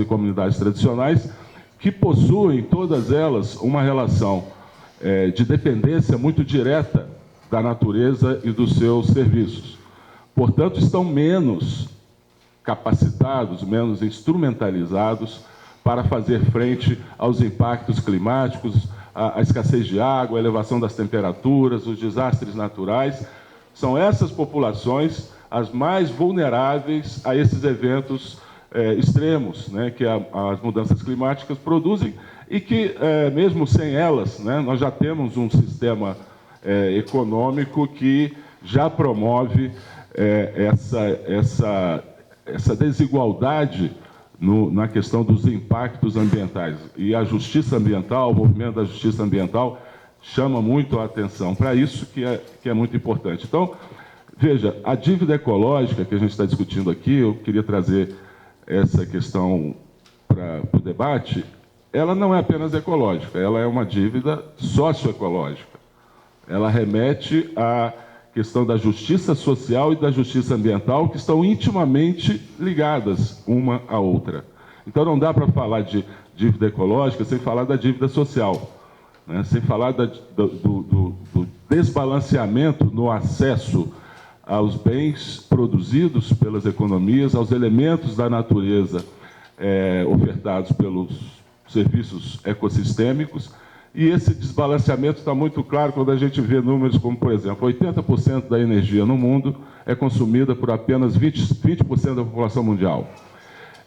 e comunidades tradicionais, que possuem, todas elas, uma relação de dependência muito direta da natureza e dos seus serviços. Portanto, estão menos capacitados, menos instrumentalizados para fazer frente aos impactos climáticos, a escassez de água, a elevação das temperaturas, os desastres naturais. São essas populações as mais vulneráveis a esses eventos extremos, né, que as mudanças climáticas produzem e que, mesmo sem elas, né, nós já temos um sistema econômico que já promove essa desigualdade na questão dos impactos ambientais. E a justiça ambiental, o movimento da justiça ambiental, chama muito a atenção para isso, que é muito importante. Então, veja, a dívida ecológica que a gente está discutindo aqui, eu queria trazer essa questão para o debate, ela não é apenas ecológica, ela é uma dívida socioecológica. Ela remete à questão da justiça social e da justiça ambiental, que estão intimamente ligadas uma à outra. Então, não dá para falar de dívida ecológica sem falar da dívida social, né? Sem falar do desbalanceamento no acesso aos bens produzidos pelas economias, aos elementos da natureza ofertados pelos serviços ecossistêmicos. E esse desbalanceamento está muito claro quando a gente vê números como, por exemplo, 80% da energia no mundo é consumida por apenas 20% da população mundial.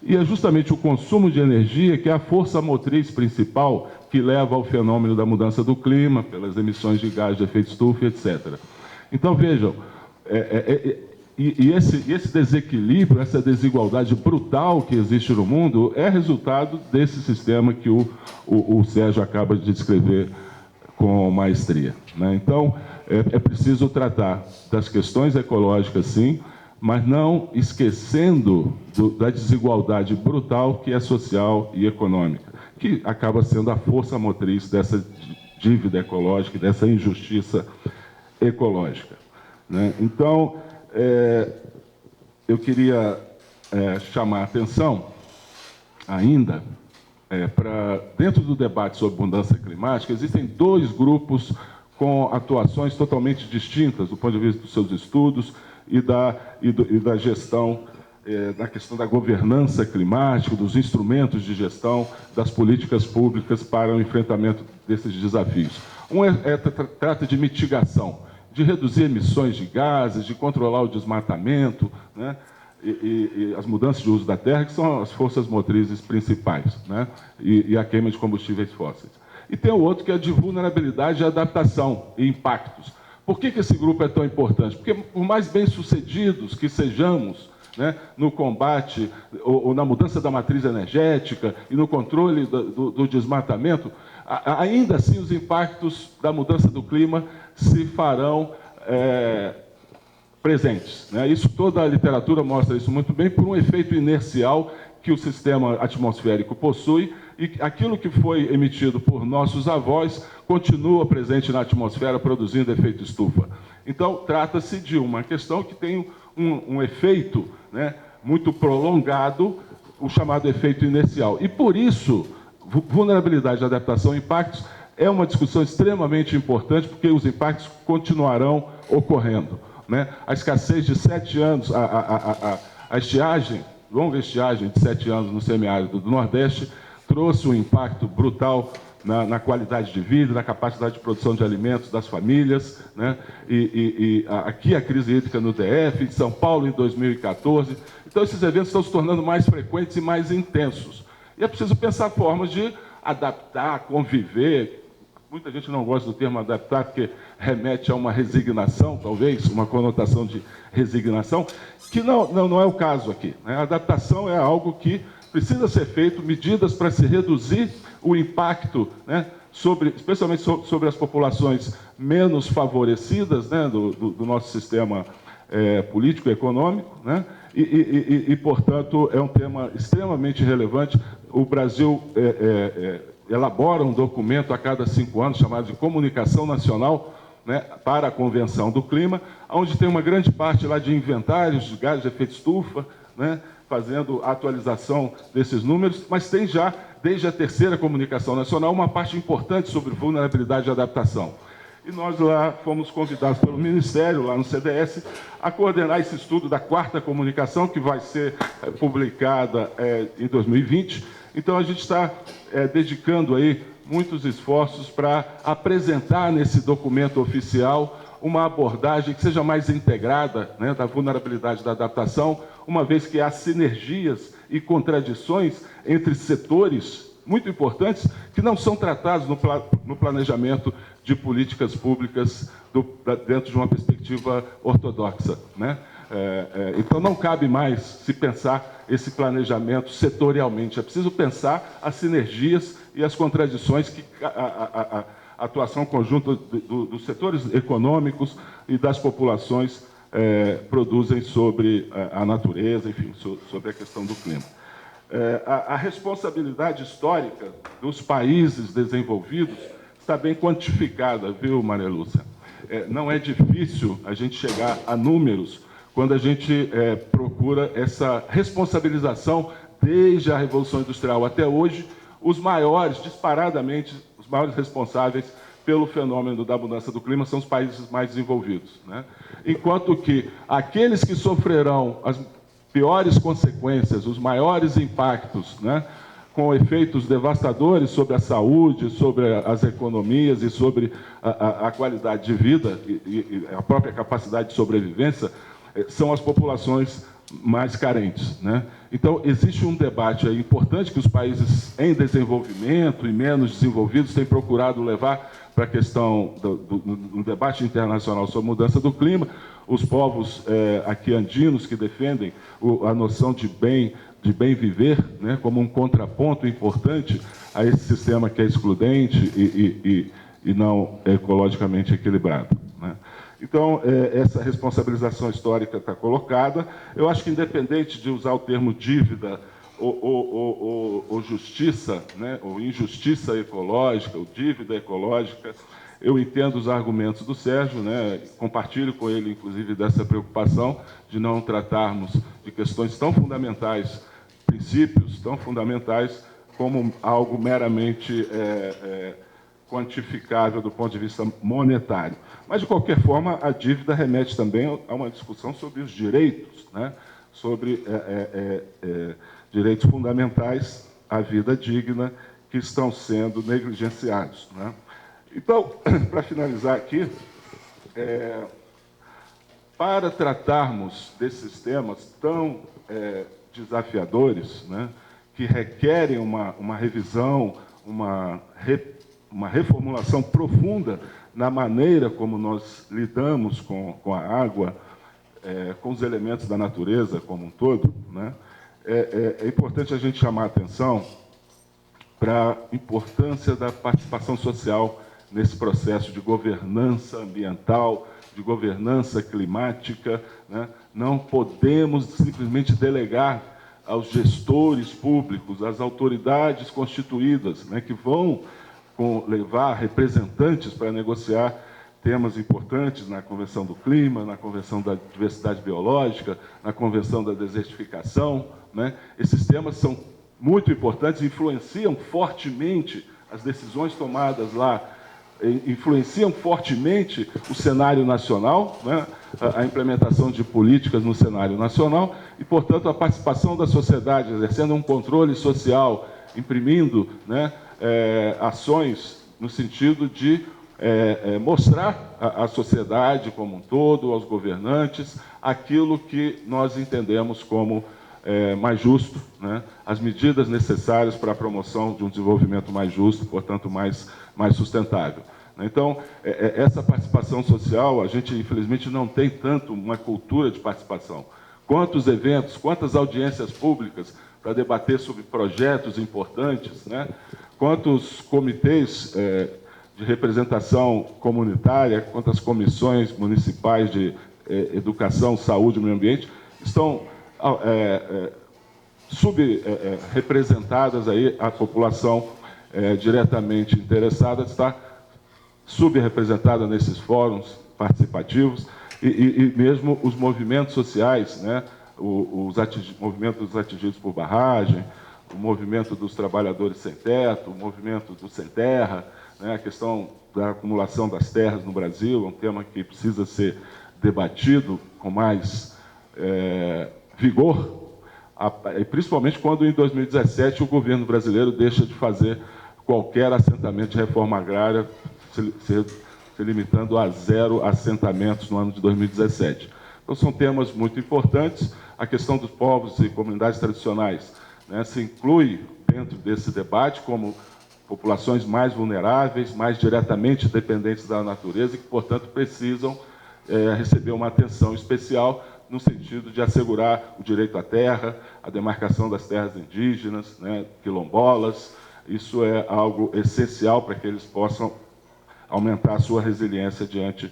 E é justamente o consumo de energia que é a força motriz principal que leva ao fenômeno da mudança do clima, pelas emissões de gás de efeito estufa, etc. Então, vejam, esse desequilíbrio, essa desigualdade brutal que existe no mundo é resultado desse sistema que o Sérgio acaba de descrever com maestria, né? Então, é preciso tratar das questões ecológicas, sim, mas não esquecendo da desigualdade brutal que é social e econômica, que acaba sendo a força motriz dessa dívida ecológica, dessa injustiça ecológica, né? Então, eu queria chamar a atenção ainda para, dentro do debate sobre mudança climática, existem dois grupos com atuações totalmente distintas do ponto de vista dos seus estudos e da gestão, na questão da governança climática, dos instrumentos de gestão, das políticas públicas para o enfrentamento desses desafios. Um trata de mitigação, de reduzir emissões de gases, de controlar o desmatamento, né, e as mudanças de uso da terra, que são as forças motrizes principais, né, e a queima de combustíveis fósseis. E tem o outro que é de vulnerabilidade e adaptação e impactos. Por que esse grupo é tão importante? Porque, por mais bem-sucedidos que sejamos, né, no combate ou na mudança da matriz energética e no controle do desmatamento, ainda assim os impactos da mudança do clima se farão presentes, né? Isso, toda a literatura mostra isso muito bem, por um efeito inercial que o sistema atmosférico possui, e aquilo que foi emitido por nossos avós continua presente na atmosfera, produzindo efeito estufa. Então, trata-se de uma questão que tem um efeito, né, muito prolongado, o chamado efeito inercial. E, por isso, vulnerabilidade, adaptação e impactos é uma discussão extremamente importante, porque os impactos continuarão ocorrendo, né? A escassez de 7 anos, a estiagem, longa estiagem de 7 anos no semiárido do Nordeste, trouxe um impacto brutal na qualidade de vida, na capacidade de produção de alimentos das famílias, né? Aqui a crise hídrica no DF, em São Paulo em 2014. Então, esses eventos estão se tornando mais frequentes e mais intensos. E é preciso pensar formas de adaptar, conviver. Muita gente não gosta do termo adaptar, porque remete a uma resignação, talvez, uma conotação de resignação, que não é o caso aqui, né? A adaptação é algo que precisa ser feito, medidas para se reduzir o impacto, né, especialmente sobre as populações menos favorecidas, né, do nosso sistema político e econômico, né? Portanto, é um tema extremamente relevante. O Brasil elabora um documento a cada 5 anos, chamado de Comunicação Nacional, né, para a Convenção do Clima, onde tem uma grande parte lá de inventários de gases de efeito estufa, né, fazendo a atualização desses números, mas tem já, desde a terceira comunicação nacional, uma parte importante sobre vulnerabilidade e adaptação. E nós lá fomos convidados pelo Ministério, lá no CDS, a coordenar esse estudo da quarta comunicação, que vai ser publicada em 2020. Então, a gente está dedicando aí muitos esforços para apresentar nesse documento oficial uma abordagem que seja mais integrada, né, da vulnerabilidade e da adaptação, uma vez que há sinergias e contradições entre setores muito importantes que não são tratados no planejamento de políticas públicas dentro de uma perspectiva ortodoxa, né? Então, não cabe mais se pensar esse planejamento setorialmente. É preciso pensar as sinergias e as contradições que a atuação conjunta dos setores econômicos e das populações produzem sobre a natureza, enfim, sobre a questão do clima. A responsabilidade histórica dos países desenvolvidos está bem quantificada, viu, Maria Lúcia? Não é difícil a gente chegar a números quando a gente procura essa responsabilização desde a Revolução Industrial até hoje. Os maiores, disparadamente, os maiores responsáveis pelo fenômeno da mudança do clima são os países mais desenvolvidos, né? Enquanto que aqueles que sofrerão as piores consequências, os maiores impactos, né, com efeitos devastadores sobre a saúde, sobre as economias e sobre a qualidade de vida e a própria capacidade de sobrevivência, são as populações mais carentes, né? Então, existe um debate aí importante que os países em desenvolvimento e menos desenvolvidos têm procurado levar para a questão do debate internacional sobre mudança do clima. Os povos aqui andinos que defendem a noção de bem viver, né, como um contraponto importante a esse sistema que é excludente e não ecologicamente equilibrado, né? Então, essa responsabilização histórica está colocada. Eu acho que, independente de usar o termo dívida ou justiça, né, ou injustiça ecológica, ou dívida ecológica, eu entendo os argumentos do Sérgio, né, compartilho com ele, inclusive, dessa preocupação de não tratarmos de questões tão fundamentais, princípios tão fundamentais, como algo meramente quantificável do ponto de vista monetário. Mas, de qualquer forma, a dívida remete também a uma discussão sobre os direitos, né? Sobre direitos fundamentais à vida digna que estão sendo negligenciados, né? Então, para finalizar aqui, para tratarmos desses temas tão desafiadores, né, que requerem uma revisão, uma reformulação profunda na maneira como nós lidamos com a água, com os elementos da natureza como um todo, né? É importante a gente chamar a atenção para a importância da participação social nesse processo de governança ambiental, de governança climática, né? Não podemos simplesmente delegar aos gestores públicos, às autoridades constituídas, né, que vão levar representantes para negociar temas importantes na Convenção do Clima, na Convenção da Diversidade Biológica, na Convenção da Desertificação, né? Esses temas são muito importantes, influenciam fortemente as decisões tomadas lá, influenciam fortemente o cenário nacional, né? A implementação de políticas no cenário nacional e, portanto, a participação da sociedade, exercendo um controle social, imprimindo, né, ações no sentido de mostrar à sociedade como um todo, aos governantes, aquilo que nós entendemos como mais justo, né? As medidas necessárias para a promoção de um desenvolvimento mais justo, portanto, mais sustentável. Então, essa participação social, a gente, infelizmente, não tem tanto uma cultura de participação. Quantos eventos, quantas audiências públicas para debater sobre projetos importantes, né? Quantos comitês de representação comunitária, quantas comissões municipais de educação, saúde e meio ambiente estão subrepresentadas aí, a população diretamente interessada está subrepresentada nesses fóruns participativos e mesmo os movimentos sociais, né, movimento dos atingidos por barragem, o movimento dos trabalhadores sem teto, o movimento do sem terra, né, a questão da acumulação das terras no Brasil, é um tema que precisa ser debatido com mais vigor, principalmente quando, em 2017, o governo brasileiro deixa de fazer qualquer assentamento de reforma agrária, se limitando a 0 assentamentos no ano de 2017. Então, são temas muito importantes. A questão dos povos e comunidades tradicionais, né, se inclui dentro desse debate como populações mais vulneráveis, mais diretamente dependentes da natureza e que, portanto, precisam receber uma atenção especial no sentido de assegurar o direito à terra, a demarcação das terras indígenas, né, quilombolas. Isso é algo essencial para que eles possam aumentar a sua resiliência diante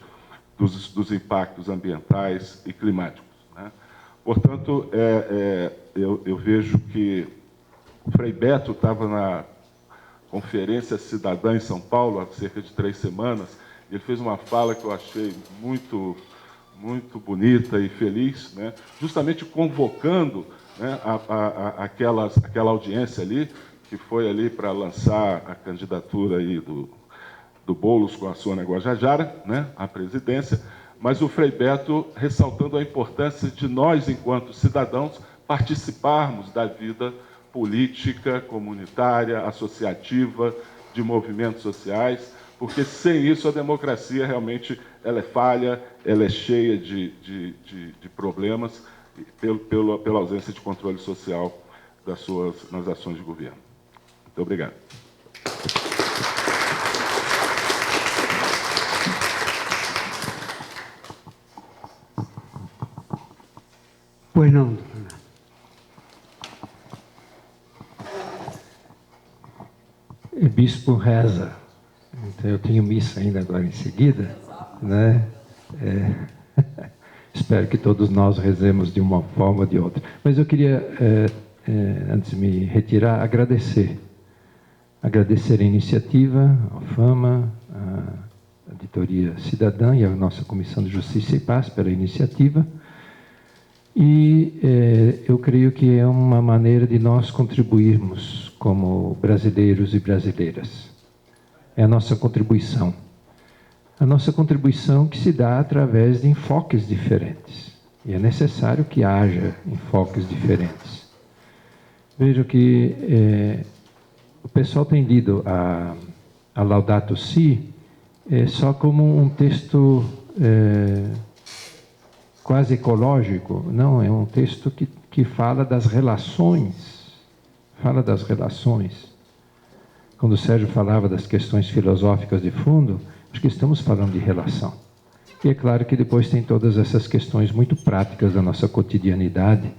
dos impactos ambientais e climáticos, né? Portanto, eu vejo que o Frei Beto estava na Conferência Cidadã em São Paulo há cerca de 3 semanas, e ele fez uma fala que eu achei muito bonita e feliz, né? Justamente convocando, né, aquela audiência ali, que foi ali para lançar a candidatura aí do Boulos com a Sônia Guajajara, né, à presidência, mas o Frei Beto ressaltando a importância de nós, enquanto cidadãos, participarmos da vida política, comunitária, associativa, de movimentos sociais, porque sem isso a democracia realmente ela é falha, ela é cheia de problemas pela ausência de controle social nas ações de governo. Muito obrigado. Pois não, o bispo reza, então eu tenho missa ainda agora em seguida, né? Espero que todos nós rezemos de uma forma ou de outra. Mas eu queria, antes de me retirar, agradecer a iniciativa, a FAMA, a Editoria Cidadã e a nossa Comissão de Justiça e Paz pela iniciativa. E eu creio que é uma maneira de nós contribuirmos como brasileiros e brasileiras. É a nossa contribuição. A nossa contribuição que se dá através de enfoques diferentes. E é necessário que haja enfoques diferentes. Vejo que o pessoal tem lido a Laudato Si só como um texto quase ecológico. Não, é um texto que fala das relações. Fala das relações. Quando o Sérgio falava das questões filosóficas de fundo, acho que estamos falando de relação. E é claro que depois tem todas essas questões muito práticas da nossa cotidianidade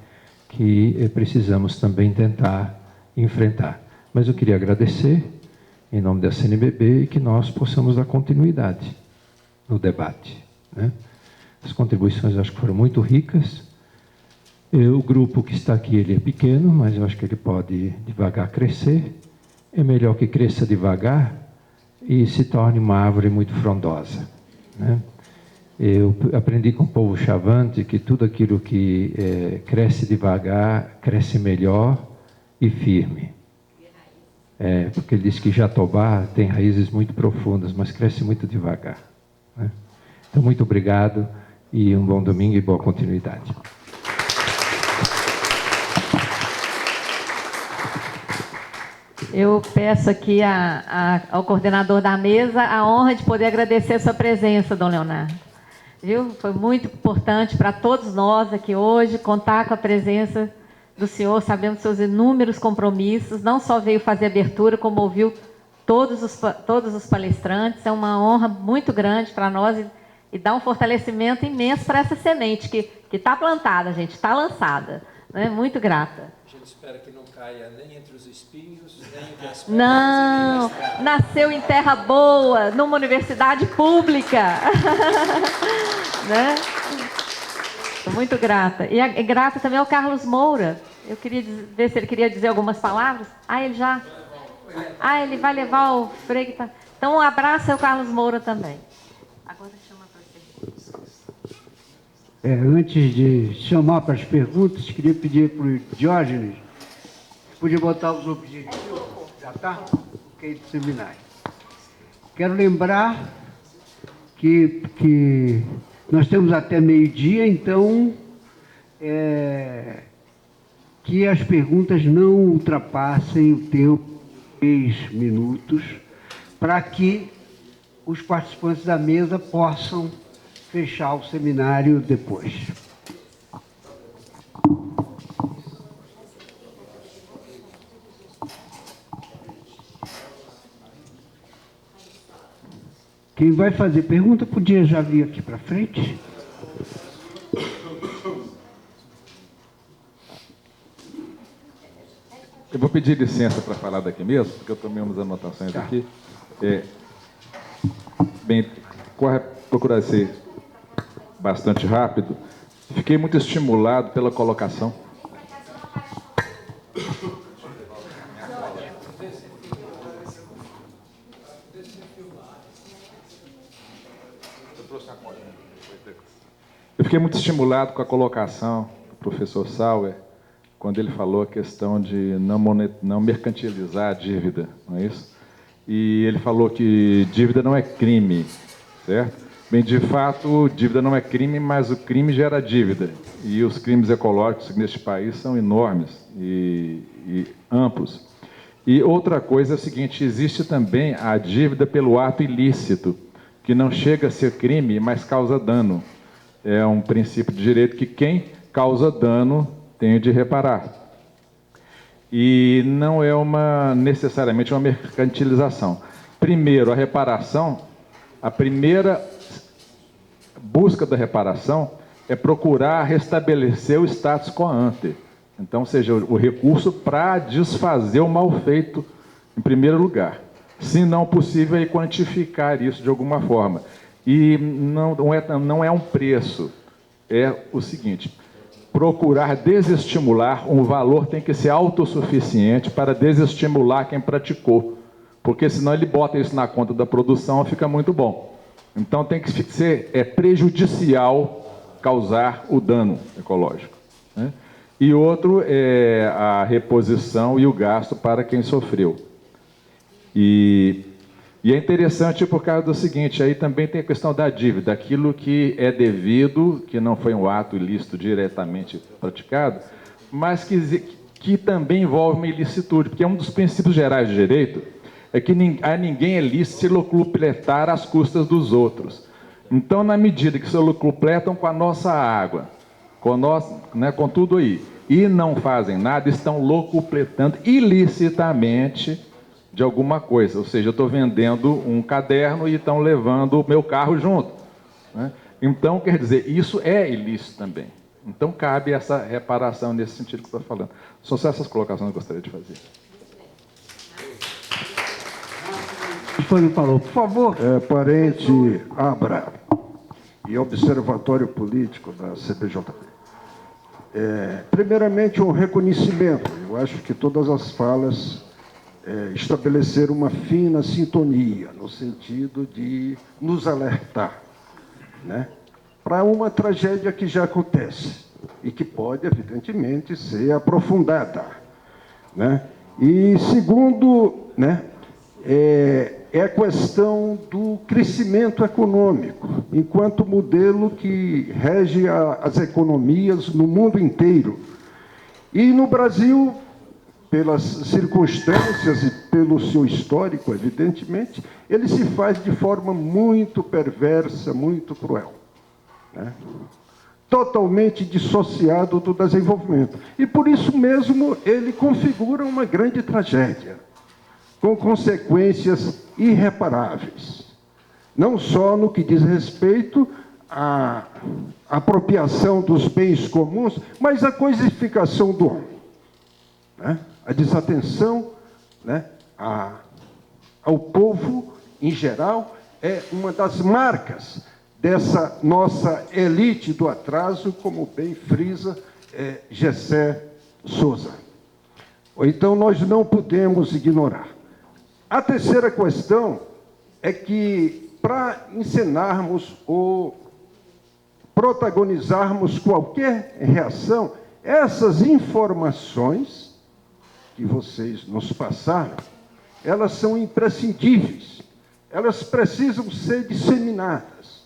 que precisamos também tentar enfrentar. Mas eu queria agradecer, em nome da CNBB, e que nós possamos dar continuidade no debate, né? As contribuições acho que foram muito ricas. O grupo que está aqui ele é pequeno, mas eu acho que ele pode devagar crescer. É melhor que cresça devagar e se torne uma árvore muito frondosa, né? Eu aprendi com o povo Chavante que tudo aquilo que cresce devagar, cresce melhor e firme. Porque ele diz que Jatobá tem raízes muito profundas, mas cresce muito devagar, né? Então, muito obrigado e um bom domingo e boa continuidade. Eu peço aqui ao coordenador da mesa a honra de poder agradecer a sua presença, Dom Leonardo. Viu? Foi muito importante para todos nós aqui hoje contar com a presença do senhor, sabendo seus inúmeros compromissos. Não só veio fazer abertura, como ouviu todos os palestrantes. É uma honra muito grande para nós e dá um fortalecimento imenso para essa semente que está plantada, gente, está lançada, né? Muito grata. A gente espera que não caia nem entre os espinhos, nem entre as pedras. Não, nasceu em terra boa, numa universidade pública. Né? Estou muito grata. E grata também ao Carlos Moura. Eu queria ver se ele queria dizer algumas palavras. Ele vai levar o Frei. Então, um abraço ao Carlos Moura também. Agora chama para você. Antes de chamar para as perguntas, queria pedir para o Diógenes, se podia botar os objetivos, já está? Ok, do seminário. Quero lembrar que nós temos até meio-dia, então, que as perguntas não ultrapassem o tempo de 3 minutos, para que os participantes da mesa possam fechar o seminário depois. Quem vai fazer pergunta podia já vir aqui para frente. Eu vou pedir licença para falar daqui mesmo, porque eu tomei umas anotações aqui. Bem, procurar ser bastante rápido. Fiquei muito estimulado pela colocação. Eu fiquei muito estimulado com a colocação do professor Sauer, quando ele falou a questão de não mercantilizar a dívida, não é isso? E ele falou que dívida não é crime, certo? Bem, de fato, dívida não é crime, mas o crime gera dívida. E os crimes ecológicos neste país são enormes e amplos. E outra coisa é o seguinte, existe também a dívida pelo ato ilícito, que não chega a ser crime, mas causa dano. É um princípio de direito que quem causa dano tem de reparar. E não é necessariamente uma mercantilização. Primeiro, a reparação, a primeira busca da reparação é procurar restabelecer o status quo ante. Então, ou seja, o recurso para desfazer o mal feito em primeiro lugar. Se não possível, é quantificar isso de alguma forma. E não é um preço, é o seguinte, procurar desestimular, um valor tem que ser autossuficiente para desestimular quem praticou, porque senão ele bota isso na conta da produção e fica muito bom. Então tem que ser prejudicial causar o dano ecológico, né? E outro é a reposição e o gasto para quem sofreu. E é interessante por causa do seguinte, aí também tem a questão da dívida, aquilo que é devido, que não foi um ato ilícito diretamente praticado, mas que também envolve uma ilicitude, porque um dos princípios gerais de direito é que a ninguém é lícito se locupletar às custas dos outros. Então, na medida que se locupletam com a nossa água, com tudo aí, e não fazem nada, estão locupletando ilicitamente de alguma coisa. Ou seja, eu estou vendendo um caderno e estão levando o meu carro junto, né? Então, quer dizer, isso é ilícito também. Então, cabe essa reparação nesse sentido que eu estou falando. São só essas colocações que eu gostaria de fazer. Antônio falou, por favor. Parente Abra e Observatório Político da CBJP. Primeiramente, um reconhecimento. Eu acho que todas as falas estabeleceram uma fina sintonia, no sentido de nos alertar, né, para uma tragédia que já acontece e que pode, evidentemente, ser aprofundada, né? E segundo, né, é a questão do crescimento econômico, enquanto modelo que rege as economias no mundo inteiro. E no Brasil, pelas circunstâncias e pelo seu histórico, evidentemente, ele se faz de forma muito perversa, muito cruel, né? Totalmente dissociado do desenvolvimento. E por isso mesmo ele configura uma grande tragédia, com consequências irreparáveis, não só no que diz respeito à apropriação dos bens comuns, mas à coisificação do homem, né? A desatenção, né, ao povo em geral é uma das marcas dessa nossa elite do atraso, como bem frisa Gessé Souza. Então, nós não podemos ignorar. A terceira questão é que, para encenarmos o protagonizarmos qualquer reação, essas informações que vocês nos passaram, elas são imprescindíveis, elas precisam ser disseminadas.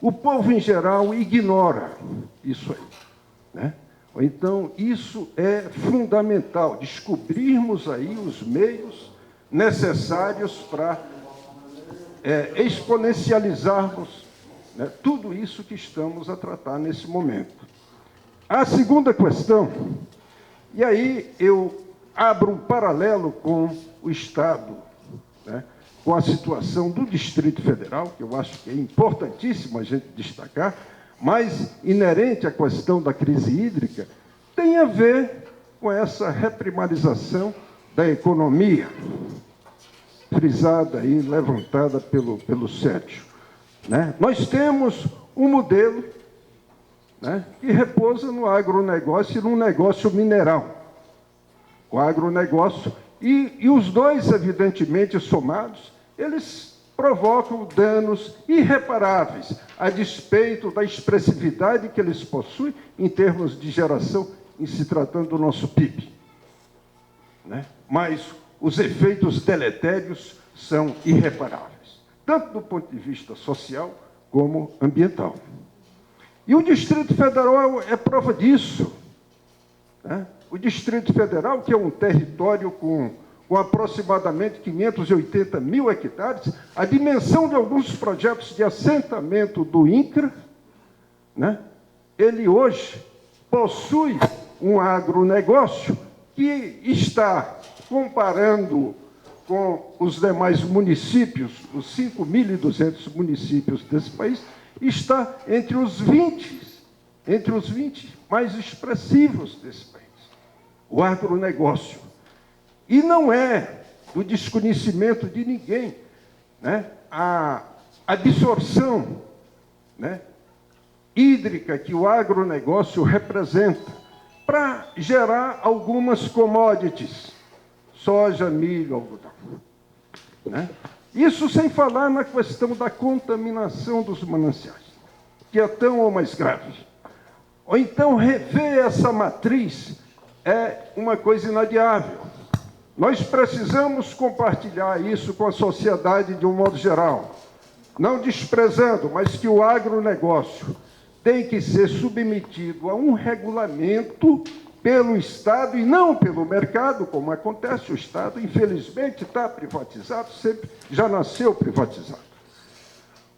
O povo, em geral, ignora isso aí, né? Então, isso é fundamental, descobrirmos aí os meios necessários para exponencializarmos, né, tudo isso que estamos a tratar nesse momento. A segunda questão, e aí eu abro um paralelo com o Estado, né, com a situação do Distrito Federal, que eu acho que é importantíssimo a gente destacar, mas inerente à questão da crise hídrica, tem a ver com essa reprimarização da economia, frisada e levantada pelo Sérgio, né? Nós temos um modelo, né, que repousa no agronegócio e no negócio mineral. O agronegócio e os dois, evidentemente, somados, eles provocam danos irreparáveis, a despeito da expressividade que eles possuem em termos de geração, em se tratando do nosso PIB, né? Mas os efeitos deletérios são irreparáveis, tanto do ponto de vista social como ambiental. E o Distrito Federal é prova disso, né? O Distrito Federal, que é um território com aproximadamente 580 mil hectares, a dimensão de alguns projetos de assentamento do INCRA, né, ele hoje possui um agronegócio que está, comparando com os demais municípios, os 5.200 municípios desse país, está entre os 20 mais expressivos desse país. O agronegócio. E não é do desconhecimento de ninguém, né, a absorção, né, hídrica que o agronegócio representa para gerar algumas commodities, soja, milho, algodão, né? Isso sem falar na questão da contaminação dos mananciais, que é tão ou mais grave. Ou então rever essa matriz é uma coisa inadiável. Nós precisamos compartilhar isso com a sociedade de um modo geral, não desprezando, mas que o agronegócio tem que ser submetido a um regulamento pelo Estado e não pelo mercado, como acontece. O Estado, infelizmente, está privatizado, sempre já nasceu privatizado.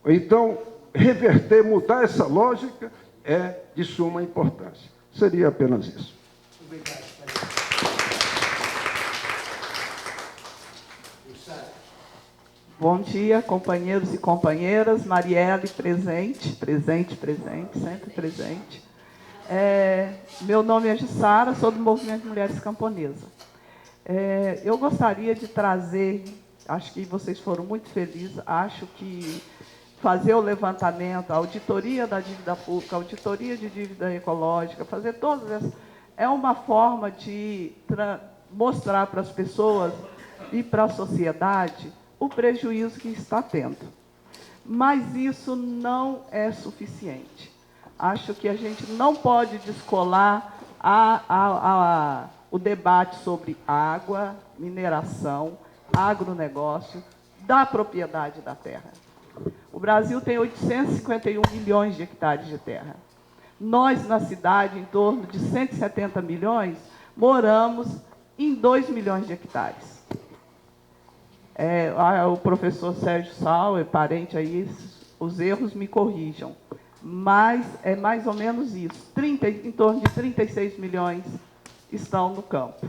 Então, reverter, mudar essa lógica é de suma importância. Seria apenas isso. Obrigado. Bom dia, companheiros e companheiras. Marielle, presente, sempre presente. Meu nome é Jussara, sou do Movimento Mulheres Camponesa. Eu gostaria de trazer, acho que vocês foram muito felizes, acho que fazer o levantamento, a auditoria da dívida pública, a auditoria de dívida ecológica, fazer todas essas, é uma forma de mostrar para as pessoas e para a sociedade o prejuízo que está tendo. Mas isso não é suficiente. Acho que a gente não pode descolar o debate sobre água, mineração, agronegócio, da propriedade da terra. O Brasil tem 851 milhões de hectares de terra. Nós, na cidade, em torno de 170 milhões, moramos em 2 milhões de hectares. O professor Sérgio Sauer, parente aí, os erros me corrijam, mas é mais ou menos isso. Em torno de 36 milhões estão no campo.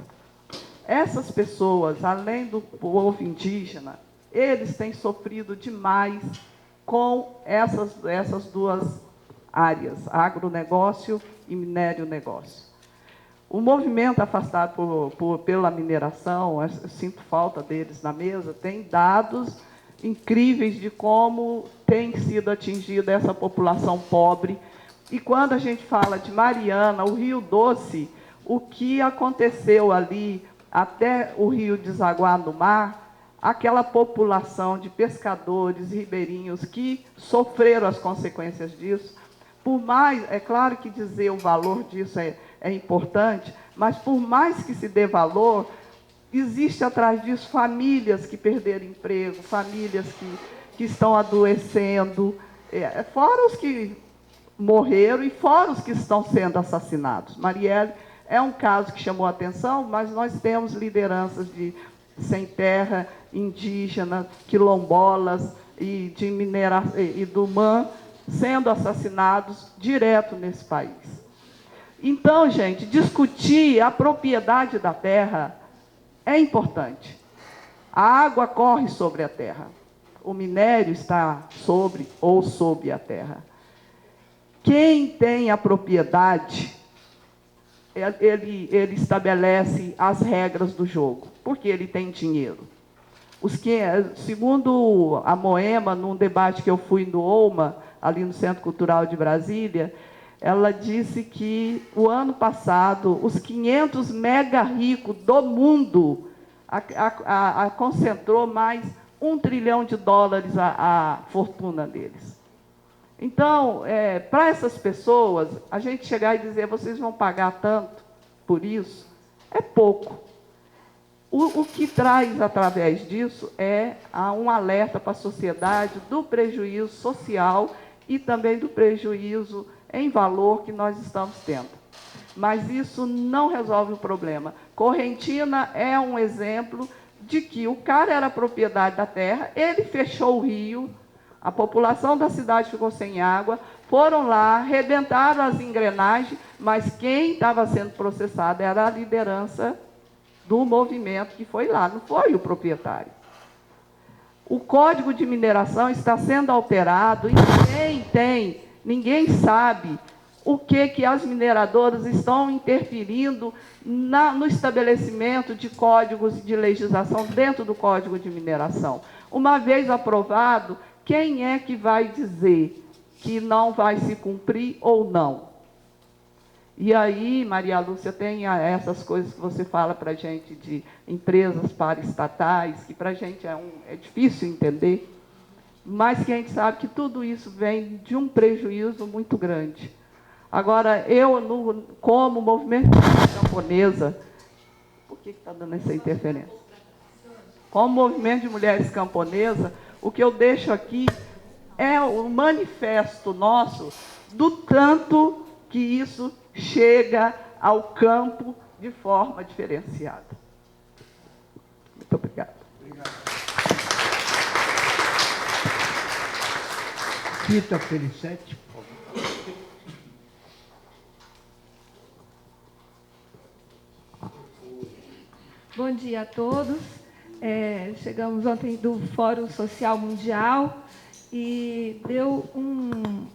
Essas pessoas, além do povo indígena, eles têm sofrido demais com essas duas áreas, agronegócio e minério-negócio. O movimento afastado pela mineração, eu sinto falta deles na mesa, tem dados incríveis de como tem sido atingida essa população pobre. E quando a gente fala de Mariana, o Rio Doce, o que aconteceu ali até o rio desaguar no mar, aquela população de pescadores ribeirinhos que sofreram as consequências disso, Por mais, é claro que dizer o valor disso é importante, mas por mais que se dê valor, existe atrás disso famílias que perderam emprego, famílias que estão adoecendo, fora os que morreram e fora os que estão sendo assassinados. Marielle é um caso que chamou a atenção, mas nós temos lideranças de sem terra, indígenas, quilombolas e do MAN sendo assassinados direto nesse país. Então, gente, discutir a propriedade da terra é importante. A água corre sobre a terra. O minério está sobre ou sob a terra. Quem tem a propriedade, ele estabelece as regras do jogo, porque ele tem dinheiro. Segundo a Moema, num debate que eu fui no OMA, ali no Centro Cultural de Brasília, ela disse que o ano passado, os 500 mega ricos do mundo concentrou mais $1 trilhão a fortuna deles. Então, para essas pessoas, a gente chegar e dizer, vocês vão pagar tanto por isso, é pouco. O que traz, através disso, é um alerta para a sociedade do prejuízo social e também do prejuízo em valor que nós estamos tendo. Mas isso não resolve o problema. Correntina é um exemplo de que o cara era propriedade da terra, ele fechou o rio, a população da cidade ficou sem água, foram lá, arrebentaram as engrenagens, mas quem estava sendo processado era a liderança do movimento que foi lá, não foi o proprietário. O Código de Mineração está sendo alterado e ninguém sabe o que as mineradoras estão interferindo no estabelecimento de códigos de legislação dentro do Código de Mineração. Uma vez aprovado, quem é que vai dizer que não vai se cumprir ou não? E aí, Maria Lúcia, tem essas coisas que você fala para a gente de empresas paraestatais, que para a gente é difícil entender, mas que a gente sabe que tudo isso vem de um prejuízo muito grande. Agora, como movimento de mulher camponesa, por que está dando essa interferência? Como movimento de mulheres camponesa, o que eu deixo aqui é o manifesto nosso do tanto que isso chega ao campo de forma diferenciada. Muito obrigada. Rita Felicetti, por favor. Bom dia a todos. Chegamos ontem do Fórum Social Mundial e deu uma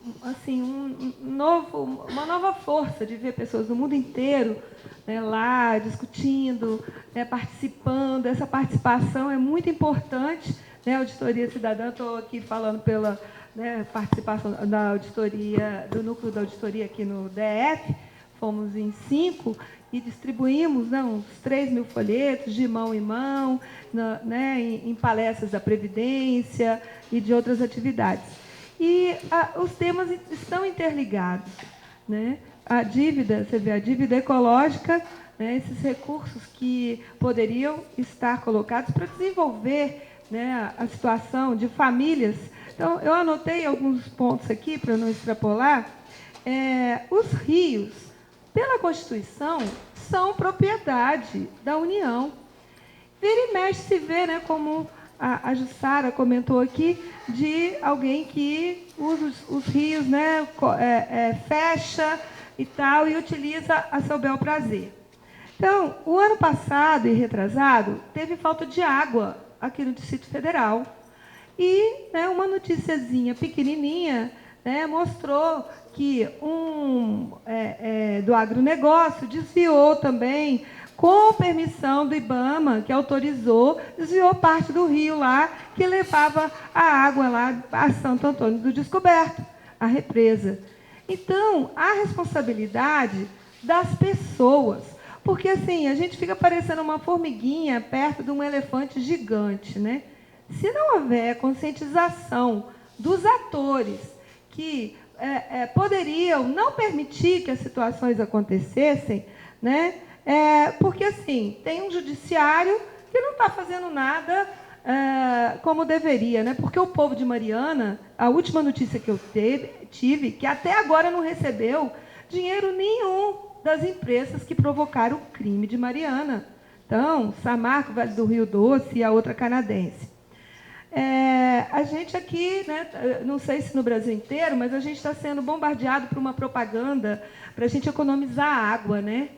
nova força de ver pessoas do mundo inteiro, né, lá discutindo, né, participando. Essa participação é muito importante, né, Auditoria Cidadã. Estou aqui falando pela, né, participação da auditoria, do núcleo da auditoria aqui no DF. Fomos em 5 e distribuímos, né, uns 3.000 folhetos de mão em mão, né, em palestras da Previdência e de outras atividades. E os temas estão interligados, né? A dívida, você vê, a dívida ecológica, né, esses recursos que poderiam estar colocados para desenvolver, né, a situação de famílias. Então, eu anotei alguns pontos aqui para não extrapolar. Os rios, pela Constituição, são propriedade da União. Vira e mexe se vê, né, como a Jussara comentou aqui, de alguém que usa os rios, né, fecha e tal, e utiliza a seu bel prazer. Então, o ano passado e retrasado, teve falta de água aqui no Distrito Federal. E, né, uma noticiazinha pequenininha, né, mostrou que do agronegócio desviou também, com permissão do IBAMA, que autorizou, desviou parte do rio lá, que levava a água lá a Santo Antônio do Descoberto, a represa. Então, a responsabilidade das pessoas, porque assim, a gente fica parecendo uma formiguinha perto de um elefante gigante, né? Se não houver conscientização dos atores que poderiam não permitir que as situações acontecessem, né? Porque, assim, tem um judiciário que não está fazendo nada como deveria, né? Porque o povo de Mariana, a última notícia que eu tive, que até agora não recebeu dinheiro nenhum das empresas que provocaram o crime de Mariana. Então, Samarco, Vale do Rio Doce e a outra canadense. A gente aqui, né, não sei se no Brasil inteiro, mas a gente está sendo bombardeado por uma propaganda para a gente economizar água, né?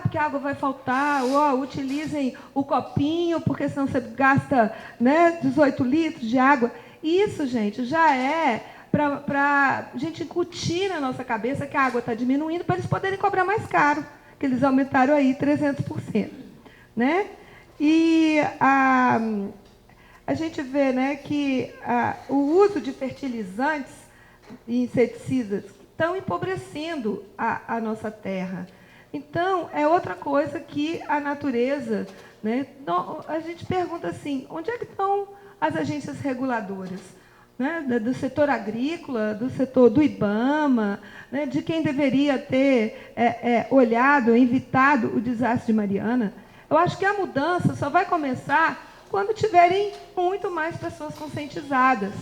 Porque a água vai faltar, utilizem o copinho, porque senão você gasta, né, 18 litros de água. Isso, gente, já é para a gente incutir na nossa cabeça que a água está diminuindo para eles poderem cobrar mais caro, que eles aumentaram aí 300%. Né? E a gente vê, né, que o uso de fertilizantes e inseticidas estão empobrecendo a nossa terra. Então, é outra coisa que a natureza, né, a gente pergunta assim, onde é que estão as agências reguladoras? Né, do setor agrícola, do setor do IBAMA, né, de quem deveria ter olhado, evitado o desastre de Mariana. Eu acho que a mudança só vai começar quando tiverem muito mais pessoas conscientizadas.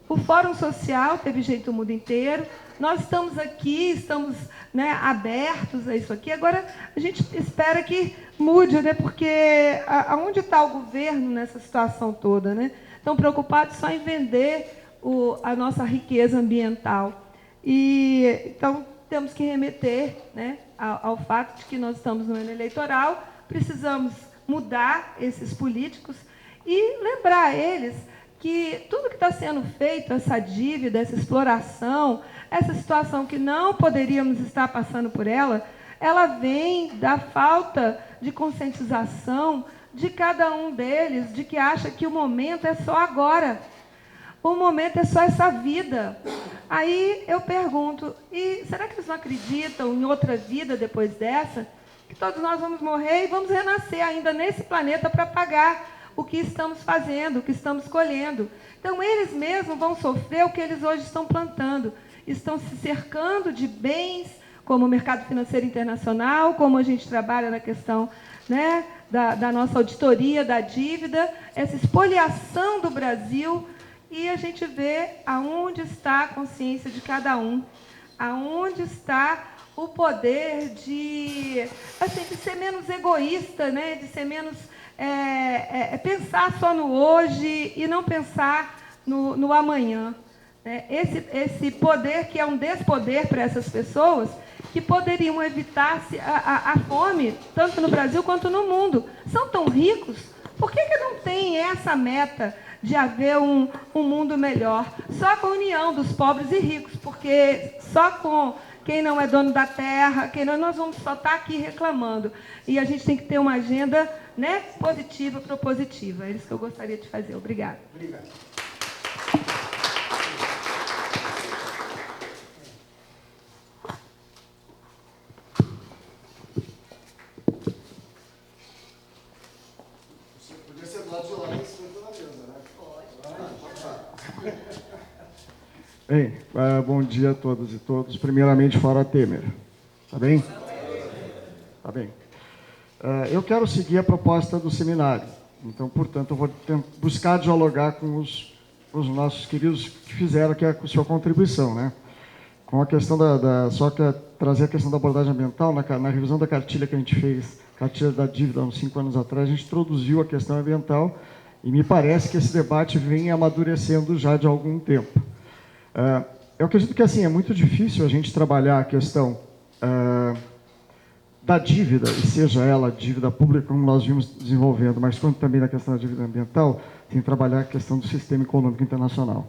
O Fórum Social teve gente do mundo inteiro, nós estamos aqui, estamos, né, abertos a isso aqui. Agora, a gente espera que mude, né, porque aonde está o governo nessa situação toda? Né? Estão preocupados só em vender a nossa riqueza ambiental. Então, temos que remeter, né, ao fato de que nós estamos no ano eleitoral, precisamos mudar esses políticos e lembrar a eles que tudo que está sendo feito, essa dívida, essa exploração, essa situação que não poderíamos estar passando por ela vem da falta de conscientização de cada um deles, de que acha que o momento é só agora, o momento é só essa vida. Aí eu pergunto, e será que eles não acreditam em outra vida depois dessa? Que todos nós vamos morrer e vamos renascer ainda nesse planeta para pagar o que estamos fazendo, o que estamos colhendo. Então, eles mesmos vão sofrer o que eles hoje estão plantando. Estão se cercando de bens, como o mercado financeiro internacional, como a gente trabalha na questão, né, da nossa auditoria da dívida, essa expoliação do Brasil, e a gente vê aonde está a consciência de cada um, aonde está o poder de ser menos egoísta, né? De ser menos pensar só no hoje e não pensar no amanhã. Esse poder que é um despoder para essas pessoas que poderiam evitar a fome, tanto no Brasil quanto no mundo. São tão ricos, por que não tem essa meta de haver um mundo melhor? Só com a união dos pobres e ricos, porque só com quem não é dono da terra, nós vamos só estar aqui reclamando. E a gente tem que ter uma agenda, né, positiva, propositiva. É isso que eu gostaria de fazer. Obrigada. Obrigado. Você podia ser do lado de lá e ser na mesa, né? Pode. Bem, bom dia a todas e todos. Primeiramente, fora Temer. Tá bem? Tá bem. Eu quero seguir a proposta do seminário. Então, portanto, eu vou buscar dialogar com os nossos queridos que fizeram aqui a sua contribuição, né? Com a questão só que trazer a questão da abordagem ambiental, na revisão da cartilha que a gente fez, cartilha da dívida, há uns 5 anos atrás, a gente introduziu a questão ambiental e me parece que esse debate vem amadurecendo já de algum tempo. Eu acredito que assim, é muito difícil a gente trabalhar a questão da dívida, e seja ela dívida pública, como nós vimos desenvolvendo, mas quanto também da questão da dívida ambiental, tem que trabalhar a questão do sistema econômico internacional.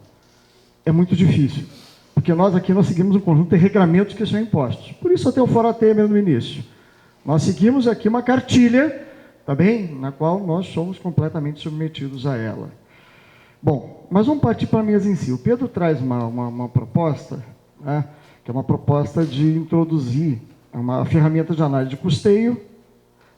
É muito difícil, porque nós seguimos um conjunto de regramentos que são impostos. Por isso até o Fora Temer no início. Nós seguimos aqui uma cartilha, tá bem? Na qual nós somos completamente submetidos a ela. Bom, mas vamos partir para a mesa em si. O Pedro traz uma proposta, né, que é uma proposta de introduzir uma ferramenta de análise de custeio,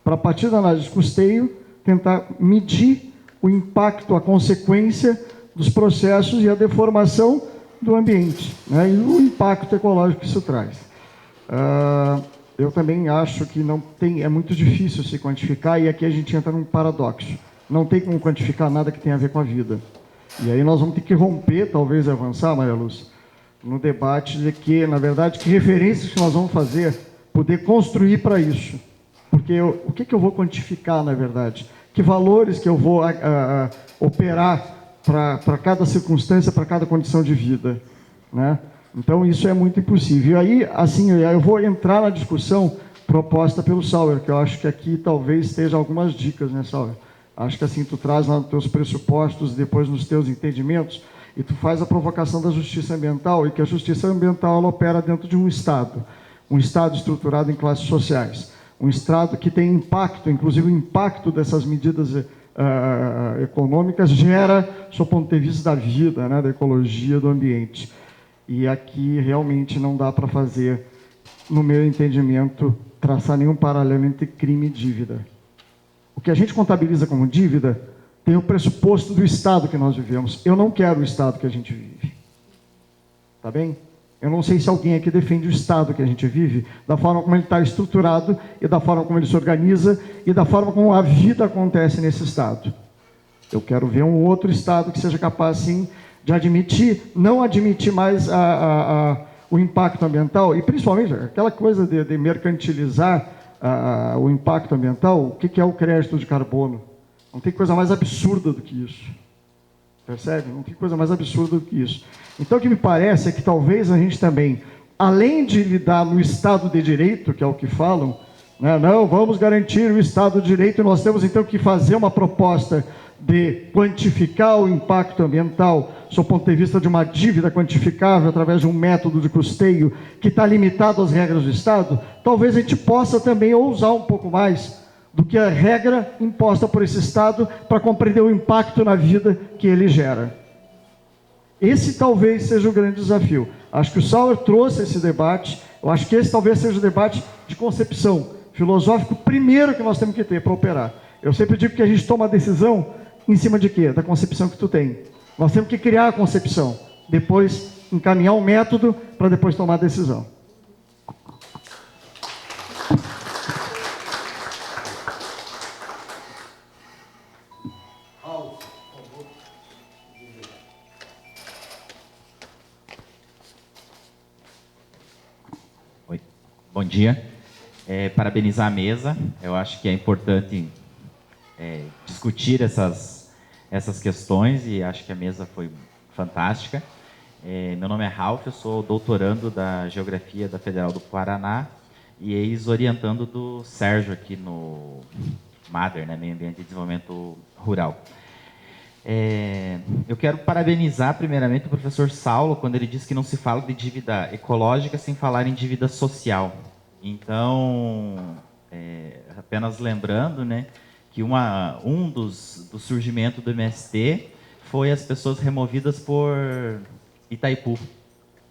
para, a partir da análise de custeio, tentar medir o impacto, a consequência dos processos e a deformação do ambiente, né, e o impacto ecológico que isso traz. Eu também acho que não tem, é muito difícil se quantificar, e aqui a gente entra num paradoxo. Não tem como quantificar nada que tenha a ver com a vida. E aí nós vamos ter que romper, talvez avançar, Maria Lúcia, no debate de que, na verdade, que referências que nós vamos fazer, poder construir para isso. Porque o que eu vou quantificar, na verdade? Que valores que eu vou operar para cada circunstância, para cada condição de vida, né? Então, isso é muito impossível. E aí, assim, eu vou entrar na discussão proposta pelo Sauer, que eu acho que aqui talvez esteja algumas dicas, né, Sauer? Acho que assim, tu traz lá nos teus pressupostos, depois nos teus entendimentos, e tu faz a provocação da justiça ambiental, e que a justiça ambiental ela opera dentro de um Estado estruturado em classes sociais, um Estado que tem impacto, inclusive o impacto dessas medidas econômicas gera, do ponto de vista da vida, né, da ecologia, do ambiente. E aqui realmente não dá para fazer, no meu entendimento, traçar nenhum paralelo entre crime e dívida. O que a gente contabiliza como dívida tem o pressuposto do Estado que nós vivemos. Eu não quero o Estado que a gente vive. Tá bem? Eu não sei se alguém aqui defende o Estado que a gente vive, da forma como ele está estruturado, e da forma como ele se organiza, e da forma como a vida acontece nesse Estado. Eu quero ver um outro Estado que seja capaz, sim, de admitir, não admitir mais o impacto ambiental, e principalmente aquela coisa de mercantilizar o impacto ambiental. O que é o crédito de carbono? Não tem coisa mais absurda do que isso. Percebe? Não tem coisa mais absurda do que isso. Então, o que me parece é que talvez a gente também, além de lidar no Estado de Direito, que é o que falam, né, não, vamos garantir o Estado de Direito, nós temos então que fazer uma proposta de quantificar o impacto ambiental, do ponto de vista de uma dívida quantificável através de um método de custeio que está limitado às regras do Estado. Talvez a gente possa também ousar um pouco mais do que a regra imposta por esse Estado para compreender o impacto na vida que ele gera. Esse talvez seja o grande desafio. Acho que o Sauer trouxe esse debate, eu acho que esse talvez seja o debate de concepção filosófico primeiro que nós temos que ter para operar. Eu sempre digo que a gente toma a decisão em cima de quê? Da concepção que tu tem. Nós temos que criar a concepção, depois encaminhar um método para depois tomar a decisão. Oi, bom dia. Parabenizar a mesa. Eu acho que é importante discutir essas questões, e acho que a mesa foi fantástica. Meu nome é Ralph, eu sou doutorando da Geografia da Federal do Paraná e ex-orientando do Sérgio aqui no MADER, né, Meio Ambiente e Desenvolvimento Rural. Eu quero parabenizar primeiramente o professor Saulo quando ele diz que não se fala de dívida ecológica sem falar em dívida social. Então, apenas lembrando, né, que um dos surgimentos do MST foi as pessoas removidas por Itaipu.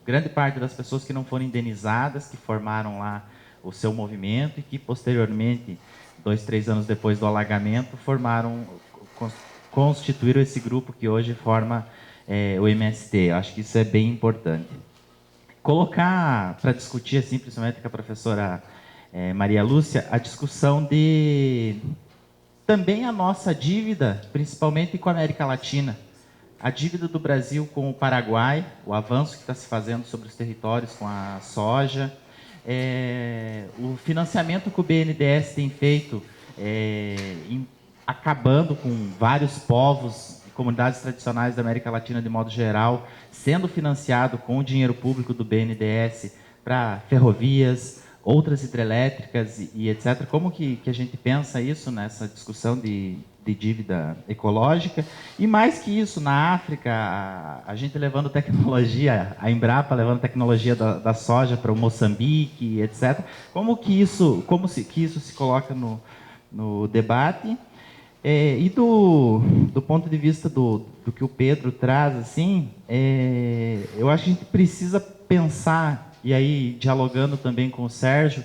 Grande parte das pessoas que não foram indenizadas, que formaram lá o seu movimento e que posteriormente, 2, 3 anos depois do alagamento, constituíram esse grupo que hoje forma o MST. Acho que isso é bem importante. Colocar para discutir, assim, principalmente com a professora Maria Lúcia, a discussão de também a nossa dívida, principalmente com a América Latina. A dívida do Brasil com o Paraguai, o avanço que está se fazendo sobre os territórios com a soja, o financiamento que o BNDES tem feito, acabando com vários povos e comunidades tradicionais da América Latina de modo geral, sendo financiado com o dinheiro público do BNDES para ferrovias, outras hidrelétricas e etc. Como que a gente pensa isso nessa discussão de dívida ecológica? E mais que isso, na África, a gente levando tecnologia, a Embrapa levando tecnologia da soja para o Moçambique, etc. Como que isso se coloca no debate? E do ponto de vista do que o Pedro traz, assim, eu acho que a gente precisa pensar, e aí dialogando também com o Sérgio,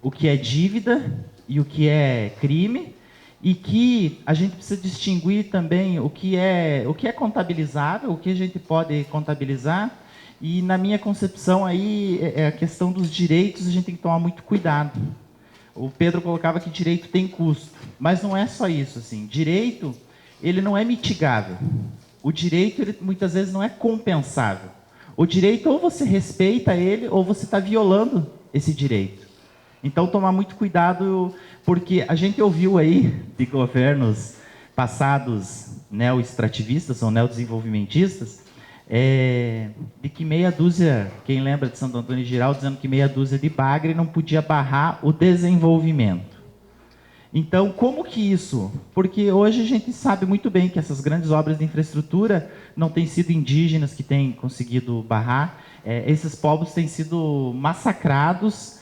o que é dívida e o que é crime, e que a gente precisa distinguir também o que é contabilizável, o que a gente pode contabilizar, e na minha concepção aí é a questão dos direitos, a gente tem que tomar muito cuidado. O Pedro colocava que direito tem custo, mas não é só isso, assim. Direito, ele não é mitigável. O direito, ele, muitas vezes, não é compensável. O direito, ou você respeita ele, ou você está violando esse direito. Então, tomar muito cuidado, porque a gente ouviu aí de governos passados neo-extrativistas ou neo-desenvolvimentistas, de que meia dúzia, quem lembra de Santo Antônio de Giral, dizendo que meia dúzia de bagre não podia barrar o desenvolvimento. Então, como que isso? Porque hoje a gente sabe muito bem que essas grandes obras de infraestrutura não têm sido indígenas que têm conseguido barrar, esses povos têm sido massacrados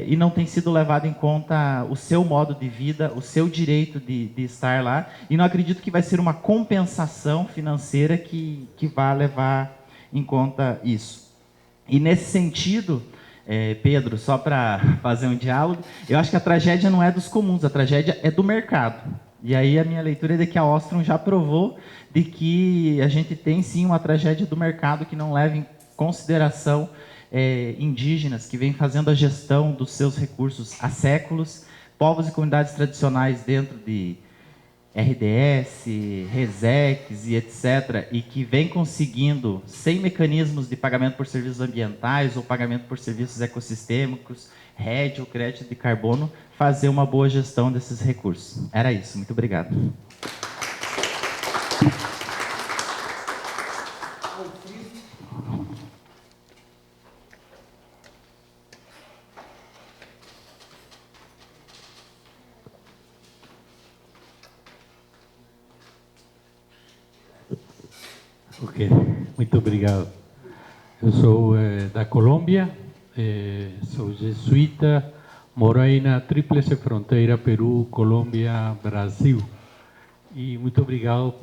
e não tem sido levado em conta o seu modo de vida, o seu direito de estar lá, e não acredito que vai ser uma compensação financeira que vá levar em conta isso. E nesse sentido, Pedro, só para fazer um diálogo, eu acho que a tragédia não é dos comuns, a tragédia é do mercado. E aí a minha leitura é de que a Ostrom já provou de que a gente tem sim uma tragédia do mercado que não leva em consideração indígenas que vêm fazendo a gestão dos seus recursos há séculos, povos e comunidades tradicionais dentro de RDS, RESEX e etc., e que vem conseguindo, sem mecanismos de pagamento por serviços ambientais ou pagamento por serviços ecossistêmicos, RED ou crédito de carbono, fazer uma boa gestão desses recursos. Era isso. Muito obrigado. Ok, muito obrigado. Eu sou da Colômbia, sou jesuíta, moro aí na tríplice fronteira Peru, Colômbia, Brasil. E muito obrigado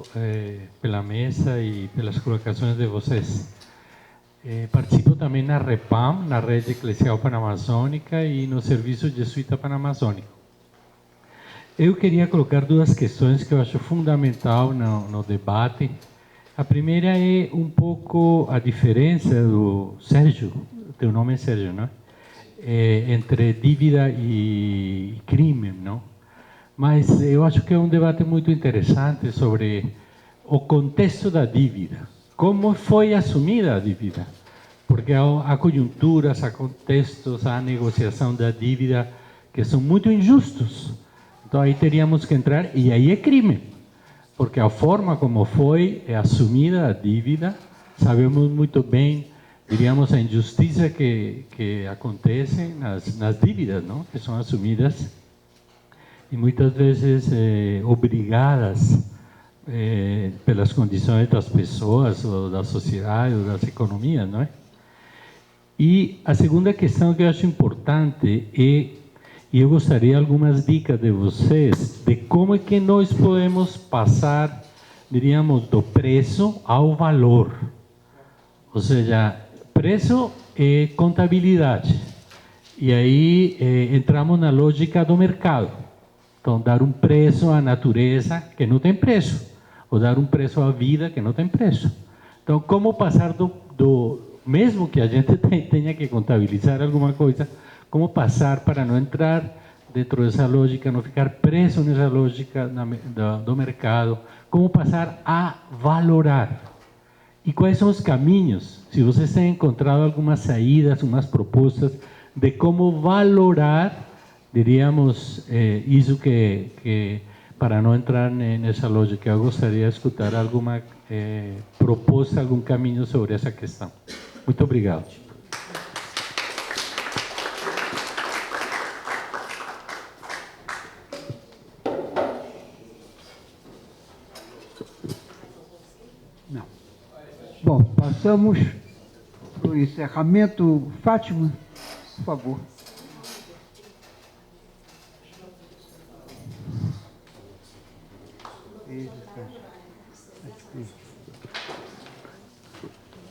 pela mesa e pelas colocações de vocês. Participo também na REPAM, na Rede Eclesial Panamazônica, e no Serviço Jesuíta Panamazônico. Eu queria colocar duas questões que eu acho fundamental no debate. A primeira é um pouco a diferença do Sérgio, teu nome é Sérgio, não é? Entre dívida e crime, não? Mas eu acho que é um debate muito interessante sobre o contexto da dívida. Como foi assumida a dívida? Porque há conjunturas, há contextos, há negociação da dívida que são muito injustos. Então aí teríamos que entrar, e aí é crime. Porque a forma como foi assumida a dívida, sabemos muito bem, diríamos, a injustiça que acontece nas dívidas, não? Que são assumidas e muitas vezes obrigadas pelas condições das pessoas, ou da sociedade, ou das economias, não é? E a segunda questão que eu acho importante é, e eu gostaria de algumas dicas de vocês de como é que nós podemos passar, diríamos, do preço ao valor. Ou seja, preço é contabilidade. E aí entramos na lógica do mercado. Então, dar um preço à natureza que não tem preço, ou dar um preço à vida que não tem preço. Então, como passar mesmo que a gente tenha que contabilizar alguma coisa, como passar para não entrar dentro dessa lógica, não ficar preso nessa lógica do mercado, como passar a valorar. E quais são os caminhos? Se vocês têm encontrado algumas saídas, algumas propostas de como valorar, diríamos, isso que para não entrar nessa lógica, eu gostaria de escutar alguma proposta, algum caminho sobre essa questão. Muito obrigado. Bom, passamos para o encerramento. Fátima, por favor.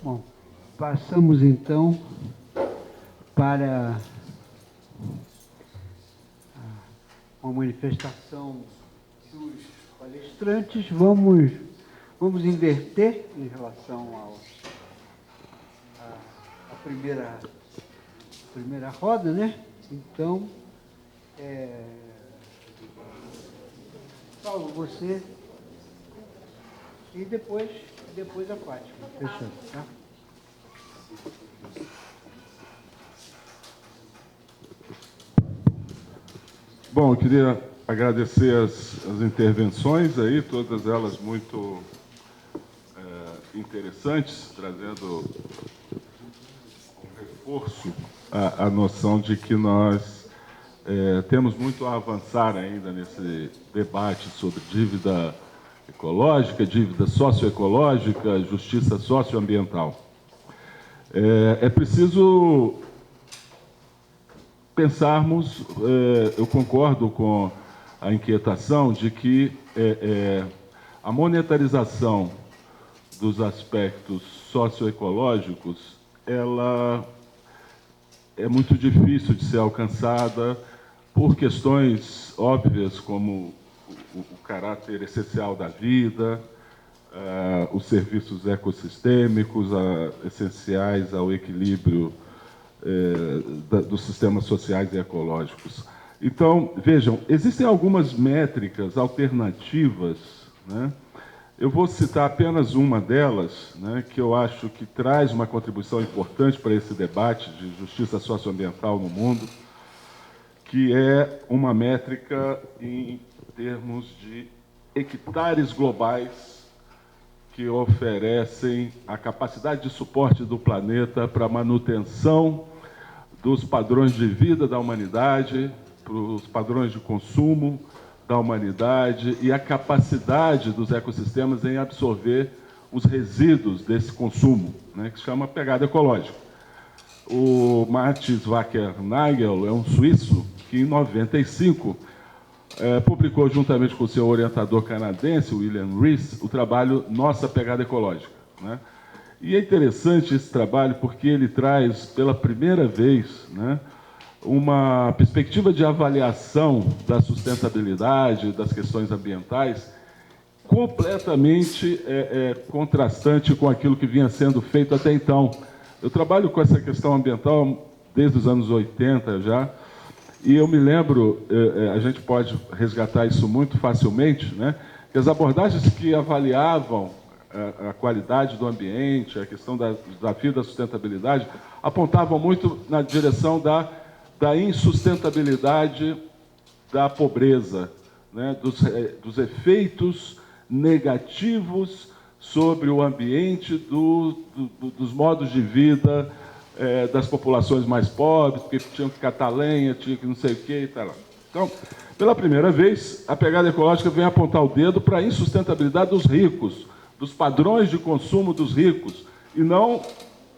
Bom, passamos então para uma uma manifestação dos palestrantes, vamos inverter em relação à primeira roda, né? Então, Paulo, você e depois a Fátima, fechando, tá? Bom, eu queria agradecer as intervenções aí, todas elas muito interessantes, trazendo um reforço à noção de que nós temos muito a avançar ainda nesse debate sobre dívida ecológica, dívida socioecológica, justiça socioambiental. É preciso pensarmos, eu concordo com a inquietação de que a monetarização dos aspectos socioecológicos, ela é muito difícil de ser alcançada por questões óbvias como o caráter essencial da vida, os serviços ecossistêmicos essenciais ao equilíbrio dos sistemas sociais e ecológicos. Então, vejam, existem algumas métricas alternativas, né? Eu vou citar apenas uma delas, né, que eu acho que traz uma contribuição importante para esse debate de justiça socioambiental no mundo, que é uma métrica em termos de hectares globais que oferecem a capacidade de suporte do planeta para a manutenção dos padrões de vida da humanidade, para os padrões de consumo da humanidade e a capacidade dos ecossistemas em absorver os resíduos desse consumo, né, que se chama pegada ecológica. O Mathis Wackernagel é um suíço que, em 95, publicou, juntamente com o seu orientador canadense, William Rees, o trabalho Nossa Pegada Ecológica, né? E é interessante esse trabalho porque ele traz, pela primeira vez, né, uma perspectiva de avaliação da sustentabilidade, das questões ambientais, completamente contrastante com aquilo que vinha sendo feito até então. Eu trabalho com essa questão ambiental desde os anos 80 já, e eu me lembro, a gente pode resgatar isso muito facilmente, né, que as abordagens que avaliavam a qualidade do ambiente, a questão do desafio da sustentabilidade, apontavam muito na direção da insustentabilidade da pobreza, né, dos efeitos negativos sobre o ambiente, dos modos de vida das populações mais pobres, porque tinham que catar lenha, tinham que não sei o quê e tal. Então, pela primeira vez, a pegada ecológica vem apontar o dedo para a insustentabilidade dos ricos, dos padrões de consumo dos ricos, e não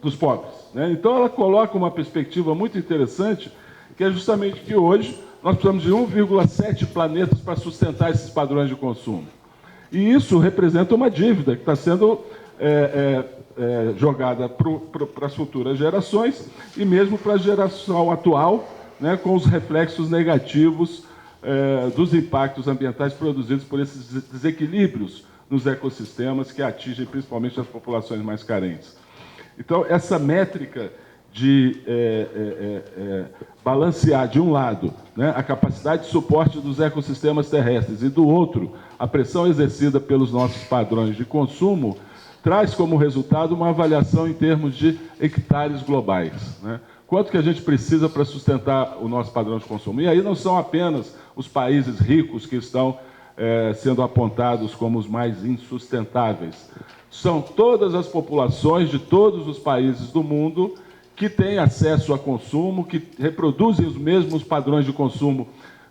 dos pobres, né? Então, ela coloca uma perspectiva muito interessante, que é justamente que hoje nós precisamos de 1,7 planetas para sustentar esses padrões de consumo. E isso representa uma dívida que está sendo jogada para as futuras gerações e mesmo para a geração atual, né, com os reflexos negativos dos impactos ambientais produzidos por esses desequilíbrios nos ecossistemas que atingem principalmente as populações mais carentes. Então, essa métrica de balancear, de um lado, né, a capacidade de suporte dos ecossistemas terrestres e, do outro, a pressão exercida pelos nossos padrões de consumo, traz como resultado uma avaliação em termos de hectares globais, né? Quanto que a gente precisa para sustentar o nosso padrão de consumo? E aí não são apenas os países ricos que estão sendo apontados como os mais insustentáveis. São todas as populações de todos os países do mundo que têm acesso a consumo, que reproduzem os mesmos padrões de consumo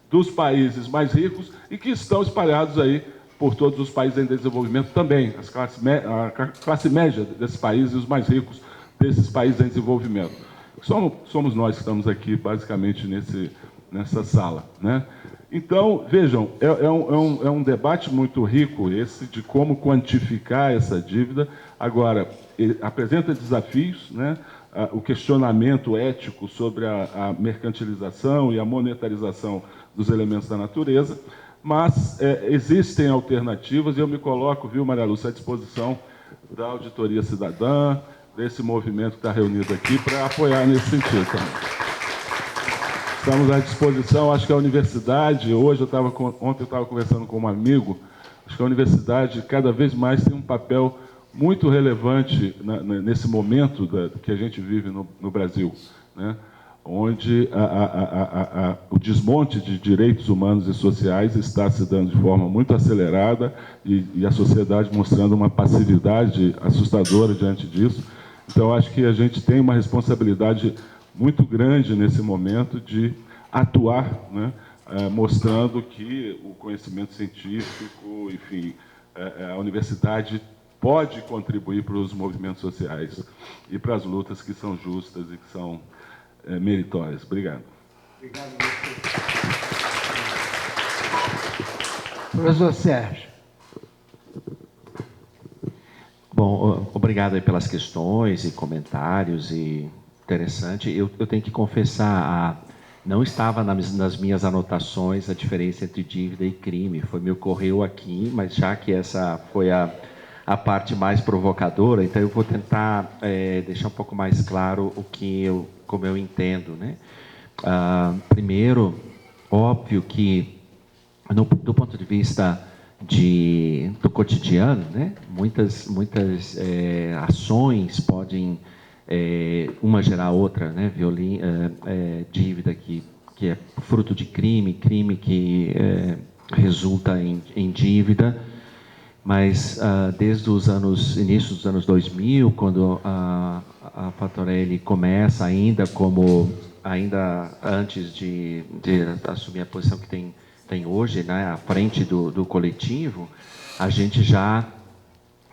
dos países mais ricos e que estão espalhados aí por todos os países em desenvolvimento também, a classe média desses países e os mais ricos desses países em desenvolvimento. Somos nós que estamos aqui, basicamente, nessa sala, né? Então, vejam, é um debate muito rico esse de como quantificar essa dívida. Agora, apresenta desafios, né? o questionamento ético sobre a mercantilização e a monetarização dos elementos da natureza, mas existem alternativas, e eu me coloco, viu, Maria Lúcia, à disposição da Auditoria Cidadã, desse movimento que está reunido aqui, para apoiar nesse sentido também. Estamos à disposição. Acho que a universidade, ontem eu estava conversando com um amigo, acho que a universidade cada vez mais tem um papel muito relevante nesse momento que a gente vive no Brasil, né? Onde o desmonte de direitos humanos e sociais está se dando de forma muito acelerada e a sociedade mostrando uma passividade assustadora diante disso. Então, acho que a gente tem uma responsabilidade muito grande nesse momento de atuar, né? Mostrando que o conhecimento científico, enfim, a universidade pode contribuir para os movimentos sociais e para as lutas que são justas e que são meritórias. Obrigado. Obrigado. Professor Sérgio. Bom, obrigado aí pelas questões e comentários, e interessante. Eu tenho que confessar, não estava nas minhas anotações a diferença entre dívida e crime. Me ocorreu aqui, mas já que essa foi a parte mais provocadora, então eu vou tentar deixar um pouco mais claro como eu entendo, né? Primeiro, óbvio que do ponto de vista do cotidiano, né? Muitas ações podem uma gerar outra, né? Dívida que é fruto de crime que resulta em dívida. Mas desde os início dos anos 2000, quando a Fatorelli começa ainda antes de assumir a posição que tem hoje, né, à frente do coletivo, a gente já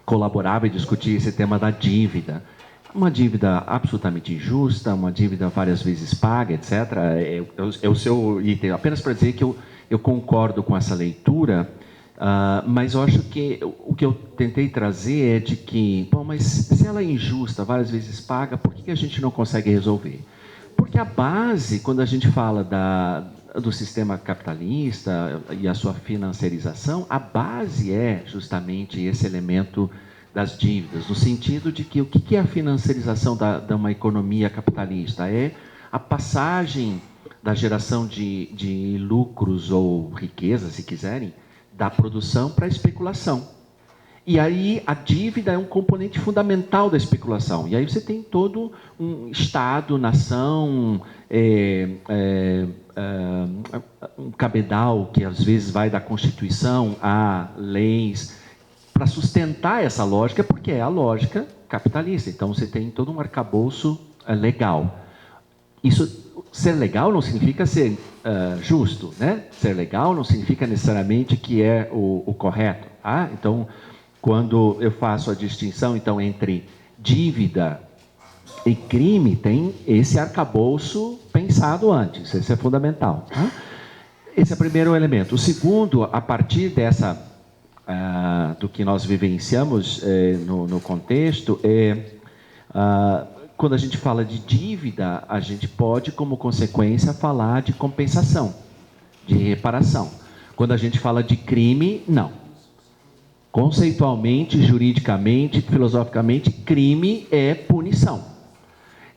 colaborava e discutia esse tema da dívida. Uma dívida absolutamente injusta, uma dívida várias vezes paga, etc. É o seu item. Apenas para dizer que eu concordo com essa leitura. Mas eu acho que o que eu tentei trazer é de que, bom, mas se ela é injusta, várias vezes paga, por que a gente não consegue resolver? Porque a base, quando a gente fala do sistema capitalista e a sua financiarização, a base é justamente esse elemento das dívidas, no sentido de que o que é a financiarização de uma economia capitalista? É a passagem da geração de lucros ou riqueza, se quiserem, da produção para a especulação. E aí a dívida é um componente fundamental da especulação. E aí você tem todo um Estado, nação, um cabedal que às vezes vai da Constituição a leis para sustentar essa lógica, porque é a lógica capitalista. Então você tem todo um arcabouço legal. Isso, ser legal não significa ser justo, né? Ser legal não significa necessariamente que é o correto. Então, quando eu faço a distinção entre dívida e crime, tem esse arcabouço pensado antes. Esse é fundamental. Esse é o primeiro elemento. O segundo, a partir do que nós vivenciamos no contexto, quando a gente fala de dívida, a gente pode, como consequência, falar de compensação, de reparação. Quando a gente fala de crime, não. Conceitualmente, juridicamente, filosoficamente, crime é punição.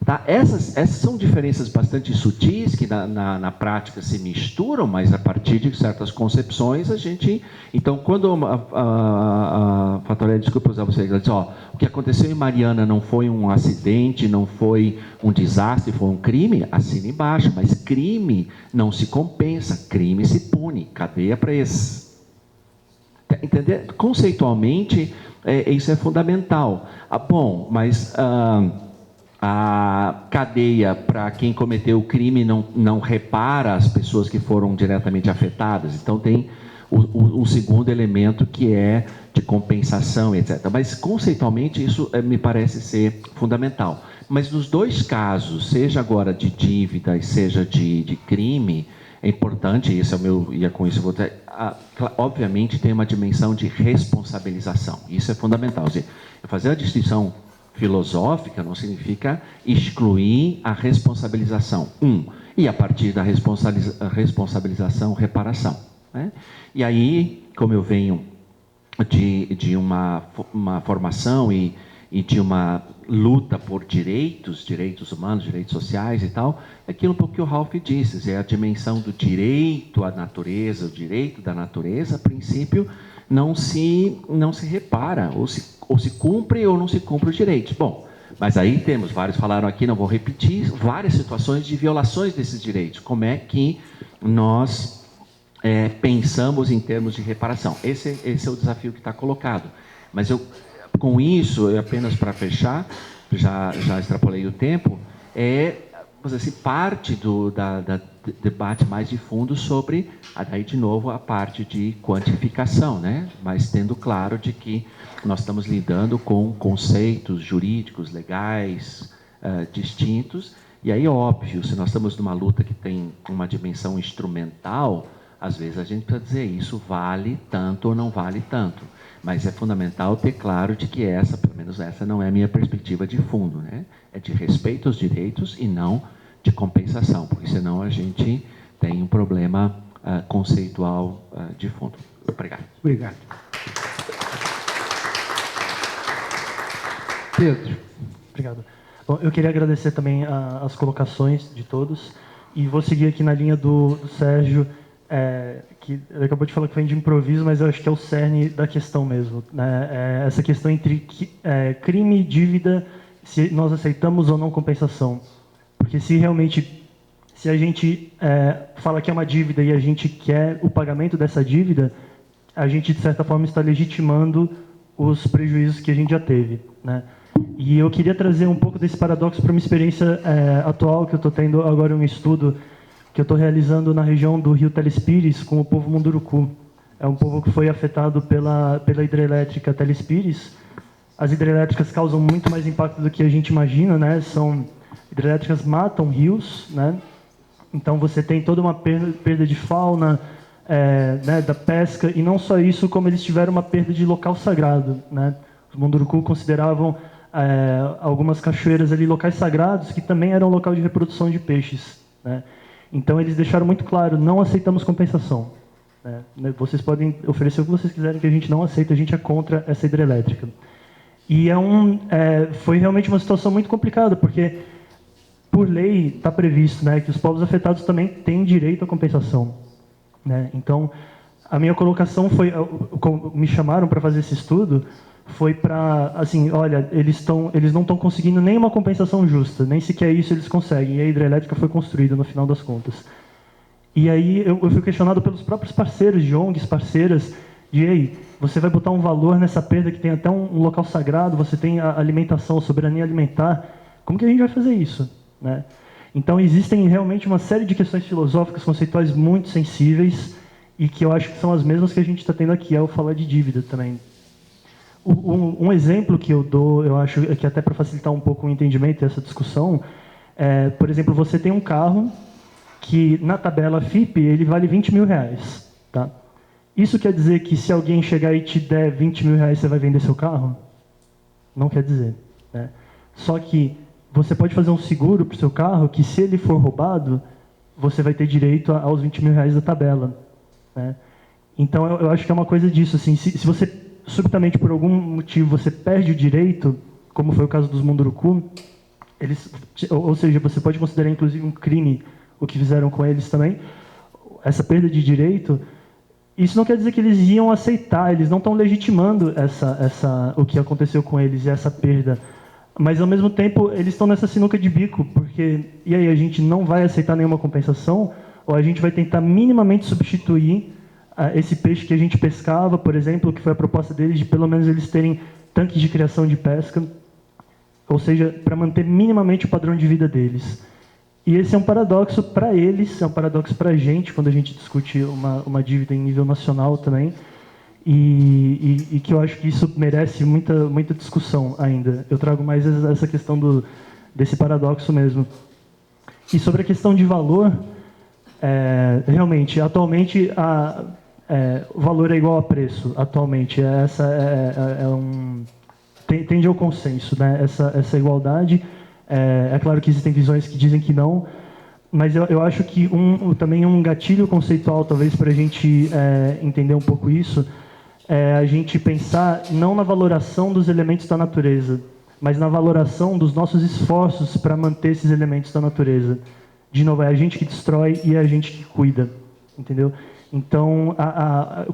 Tá? Essas são diferenças bastante sutis que na prática se misturam, mas a partir de certas concepções a gente... Então, quando a Fatorelli, desculpa usar você, ela diz, o que aconteceu em Mariana não foi um acidente, não foi um desastre, foi um crime, assina embaixo, mas crime não se compensa, crime se pune, cadeia para esses. Entender? Conceitualmente, isso é fundamental. Bom, mas... a cadeia para quem cometeu o crime não repara as pessoas que foram diretamente afetadas. Então, tem um segundo elemento que é de compensação, etc. Mas, conceitualmente, isso me parece ser fundamental. Mas, nos dois casos, seja agora de dívida e seja de crime, é importante, com isso eu vou obviamente, tem uma dimensão de responsabilização. Isso é fundamental. Ou seja, fazer a distinção filosófica não significa excluir a responsabilização, e a partir da responsabilização, reparação, né? E aí, como eu venho de uma formação e de uma luta por direitos humanos, direitos sociais e tal, é aquilo que o Ralph disse, é a dimensão do direito à natureza, o direito da natureza, a princípio, não se repara, ou se cumpre ou não se cumpre os direitos. Bom, mas aí temos, vários falaram aqui, não vou repetir, várias situações de violações desses direitos. Como é que nós pensamos em termos de reparação? Esse é o desafio que está colocado. Mas com isso, apenas para fechar, já extrapolei o tempo, vamos dizer assim, parte do debate mais de fundo sobre, daí de novo, a parte de quantificação, né? Mas tendo claro de que nós estamos lidando com conceitos jurídicos, legais, distintos, e aí, óbvio, se nós estamos numa luta que tem uma dimensão instrumental, às vezes a gente precisa dizer isso vale tanto ou não vale tanto. Mas é fundamental ter claro de que pelo menos essa não é a minha perspectiva de fundo, né? É de respeito aos direitos e não de compensação, porque senão a gente tem um problema conceitual de fundo. Obrigado. Obrigado. Pedro. Obrigado. Bom, eu queria agradecer também as colocações de todos e vou seguir aqui na linha do Sérgio, que ele acabou de falar que vem de improviso, mas eu acho que é o cerne da questão mesmo, né? Essa questão entre crime e dívida, se nós aceitamos ou não compensação. Porque se a gente fala que é uma dívida e a gente quer o pagamento dessa dívida, a gente, de certa forma, está legitimando os prejuízos que a gente já teve, né? E eu queria trazer um pouco desse paradoxo para uma experiência atual que eu estou tendo agora, um estudo que eu estou realizando na região do Rio Telespires com o povo Munduruku. É um povo que foi afetado pela hidrelétrica Telespires. As hidrelétricas causam muito mais impacto do que a gente imagina, né? Hidrelétricas matam rios, né? Então você tem toda uma perda de fauna, né, da pesca, e não só isso, como eles tiveram uma perda de local sagrado, né? Os Munduruku consideravam algumas cachoeiras ali locais sagrados que também eram local de reprodução de peixes, né? Então eles deixaram muito claro, não aceitamos compensação, né? Vocês podem oferecer o que vocês quiserem, que a gente não aceita, a gente é contra essa hidrelétrica. E foi realmente uma situação muito complicada, porque por lei está previsto, né, que os povos afetados também têm direito à compensação, né? Então a minha colocação foi, me chamaram para fazer esse estudo, foi para, assim, olha, eles não estão conseguindo nenhuma compensação justa, nem sequer isso eles conseguem, e a hidrelétrica foi construída no final das contas. E aí eu fui questionado pelos próprios parceiros de ONGs, parceiras, ei, você vai botar um valor nessa perda que tem até um local sagrado, você tem a alimentação, a soberania alimentar, como que a gente vai fazer isso, né? Então existem realmente uma série de questões filosóficas, conceituais muito sensíveis, e que eu acho que são as mesmas que a gente está tendo aqui ao falar de dívida também. Um exemplo que eu dou, eu acho que até para facilitar um pouco o entendimento dessa discussão, por exemplo, você tem um carro que na tabela FIPE ele vale R$20.000, tá? Isso quer dizer que se alguém chegar e te der R$20.000, você vai vender seu carro? Não quer dizer, né? Só que você pode fazer um seguro para o seu carro que, se ele for roubado, você vai ter direito aos R$20.000 da tabela, né? Então eu acho que é uma coisa disso, assim, se você subitamente, por algum motivo, você perde o direito, como foi o caso dos Munduruku, ou seja, você pode considerar inclusive um crime o que fizeram com eles também, essa perda de direito, isso não quer dizer que eles iam aceitar, eles não estão legitimando o que aconteceu com eles e essa perda, mas ao mesmo tempo eles estão nessa sinuca de bico, porque, e aí, a gente não vai aceitar nenhuma compensação, ou a gente vai tentar minimamente substituir esse peixe que a gente pescava, por exemplo, que foi a proposta deles de pelo menos eles terem tanques de criação de pesca, ou seja, para manter minimamente o padrão de vida deles. E esse é um paradoxo para eles, é um paradoxo para a gente, quando a gente discute uma dívida em nível nacional também, e que eu acho que isso merece muita discussão ainda. Eu trago mais essa questão desse paradoxo mesmo. E sobre a questão de valor, realmente, atualmente, o valor é igual a preço, atualmente. tende ao consenso, né? Essa igualdade. É claro que existem visões que dizem que não, mas eu acho que também um gatilho conceitual, talvez, para a gente entender um pouco isso, é a gente pensar não na valoração dos elementos da natureza, mas na valoração dos nossos esforços para manter esses elementos da natureza. De novo, é a gente que destrói e é a gente que cuida, entendeu? Então,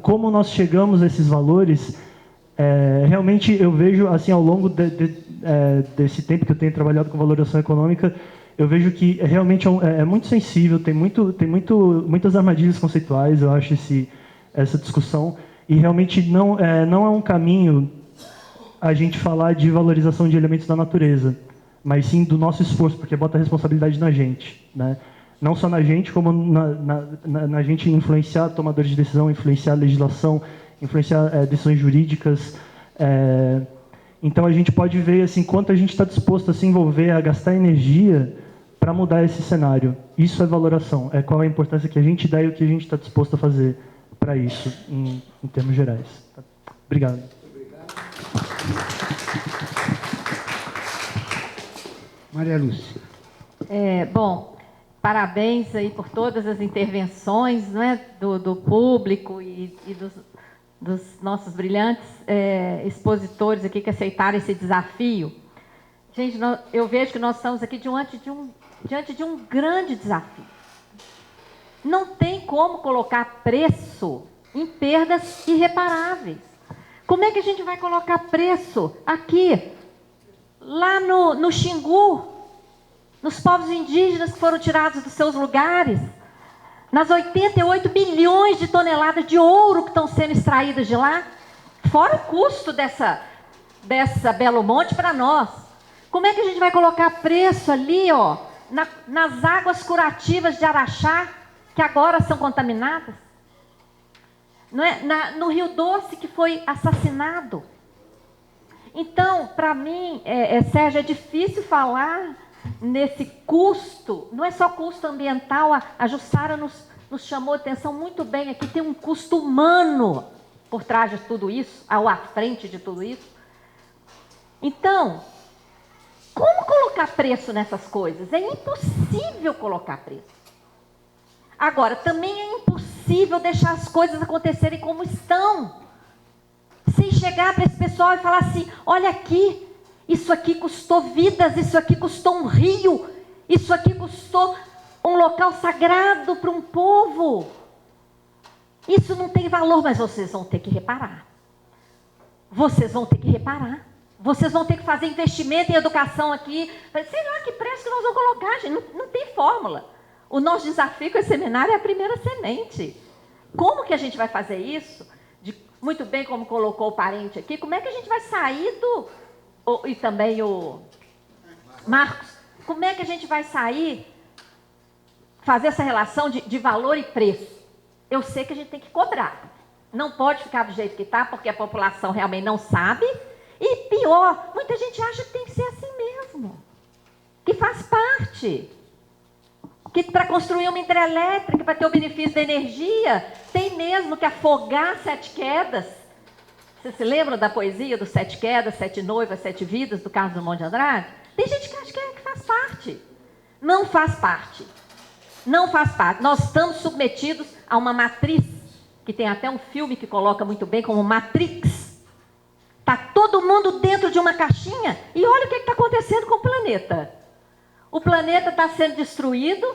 como nós chegamos a esses valores, realmente eu vejo, assim, ao longo desse tempo que eu tenho trabalhado com valoração econômica, eu vejo que realmente é muito sensível, tem muitas armadilhas conceituais, eu acho, essa discussão, e realmente não é um caminho a gente falar de valorização de elementos da natureza, mas sim do nosso esforço, porque bota a responsabilidade na gente, né? Não só na gente, como na gente influenciar tomadores de decisão, influenciar a legislação, influenciar decisões jurídicas. Então a gente pode ver assim, quanto a gente está disposto a se envolver, a gastar energia para mudar esse cenário. Isso é valoração, é qual a importância que a gente dá e o que a gente está disposto a fazer para isso, em termos gerais. Obrigado. Maria Lúcia. Bom, parabéns aí por todas as intervenções, não é, do público e dos nossos brilhantes expositores aqui que aceitaram esse desafio. Gente, eu vejo que nós estamos aqui diante de um grande desafio. Não tem como colocar preço em perdas irreparáveis. Como é que a gente vai colocar preço aqui, lá no Xingu, nos povos indígenas que foram tirados dos seus lugares, nas 88 bilhões de toneladas de ouro que estão sendo extraídas de lá, fora o custo dessa Belo Monte para nós? Como é que a gente vai colocar preço ali, ó, nas águas curativas de Araxá, que agora são contaminadas? Não é? No Rio Doce, que foi assassinado. Então, para mim, Sérgio, é difícil falar nesse custo. Não é só custo ambiental, a Jussara nos chamou a atenção muito bem aqui, tem um custo humano por trás de tudo isso, à frente de tudo isso. Então, como colocar preço nessas coisas? É impossível colocar preço. Agora, também é impossível deixar as coisas acontecerem como estão. Sem chegar para esse pessoal e falar assim, olha aqui, isso aqui custou vidas, isso aqui custou um rio, isso aqui custou um local sagrado para um povo. Isso não tem valor, mas vocês vão ter que reparar. Vocês vão ter que reparar. Vocês vão ter que fazer investimento em educação aqui. Sei lá que preço que nós vamos colocar, gente. Não tem fórmula. O nosso desafio com esse seminário é a primeira semente. Como que a gente vai fazer isso? Muito bem, como colocou o parente aqui, como é que a gente vai sair e também o Marcos, como é que a gente vai sair, fazer essa relação de valor e preço? Eu sei que a gente tem que cobrar. Não pode ficar do jeito que está, porque a população realmente não sabe. E pior, muita gente acha que tem que ser assim mesmo. Que faz parte. Que para construir uma hidrelétrica, para ter o benefício da energia, tem mesmo que afogar 7 quedas. Você se lembra da poesia dos 7 quedas, 7 noivas, 7 vidas, do Carlos Drummond de Andrade? Tem gente que acha que faz parte. Não faz parte. Não faz parte. Nós estamos submetidos a uma matriz, que tem até um filme que coloca muito bem como Matrix. Está todo mundo dentro de uma caixinha e olha o que está acontecendo com o planeta. O planeta está sendo destruído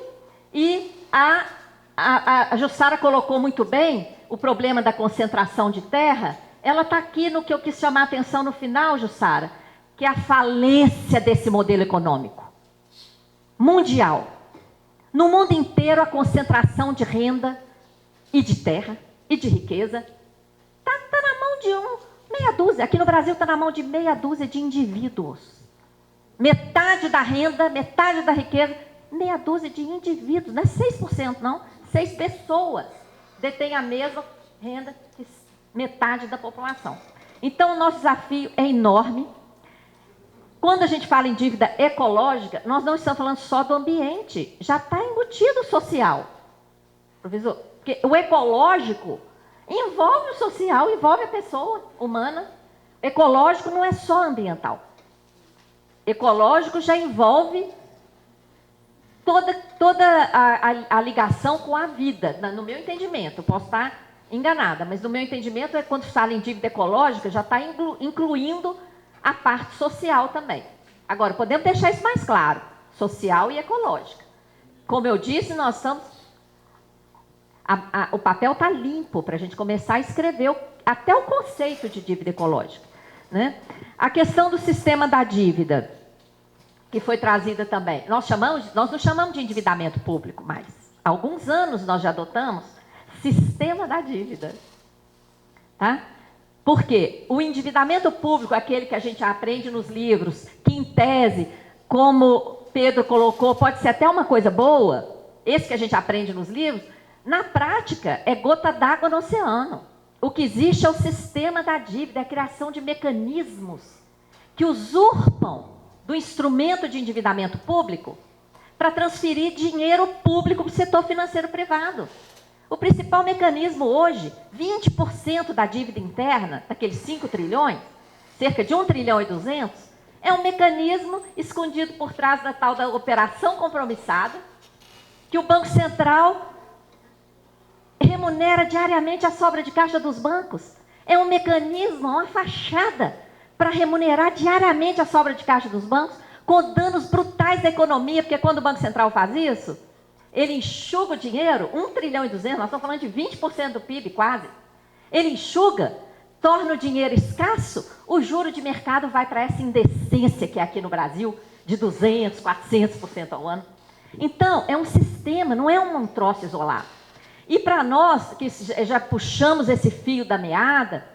e a Jussara colocou muito bem o problema da concentração de terra. Ela está aqui no que eu quis chamar a atenção no final, Jussara, que é a falência desse modelo econômico mundial. No mundo inteiro, a concentração de renda e de terra e de riqueza está na mão de meia dúzia. Aqui no Brasil está na mão de meia dúzia de indivíduos. Metade da renda, metade da riqueza, meia dúzia de indivíduos, não é 6% não, 6 pessoas detêm a mesma renda que metade da população. Então o nosso desafio é enorme. Quando a gente fala em dívida ecológica, nós não estamos falando só do ambiente, já está embutido o social. Professor, porque o ecológico envolve o social, envolve a pessoa humana. Ecológico não é só ambiental. Ecológico já envolve toda a ligação com a vida, no meu entendimento. Posso estar enganada, mas no meu entendimento, quando fala em dívida ecológica, já está incluindo a parte social também. Agora, podemos deixar isso mais claro, social e ecológica. Como eu disse, nós estamos... o papel está limpo para a gente começar a escrever até o conceito de dívida ecológica, né? A questão do sistema da dívida, que foi trazida também. Nós não chamamos de endividamento público mais. Há alguns anos nós já adotamos sistema da dívida. Tá? Por quê? O endividamento público, aquele que a gente aprende nos livros, que em tese, como Pedro colocou, pode ser até uma coisa boa, esse que a gente aprende nos livros, na prática é gota d'água no oceano. O que existe é o sistema da dívida, a criação de mecanismos que usurpam do instrumento de endividamento público para transferir dinheiro público para o setor financeiro privado. O principal mecanismo hoje, 20% da dívida interna, daqueles 5 trilhões, cerca de 1 trilhão e 200, é um mecanismo escondido por trás da tal da operação compromissada, que o Banco Central remunera diariamente a sobra de caixa dos bancos. É um mecanismo, uma fachada, para remunerar diariamente a sobra de caixa dos bancos, com danos brutais da economia, porque quando o Banco Central faz isso, ele enxuga o dinheiro, 1 trilhão e 200, nós estamos falando de 20% do PIB quase. Ele enxuga, torna o dinheiro escasso, o juro de mercado vai para essa indecência que é aqui no Brasil, de 200%, 400% ao ano. Então, é um sistema, não é um troço isolado. E para nós, que já puxamos esse fio da meada,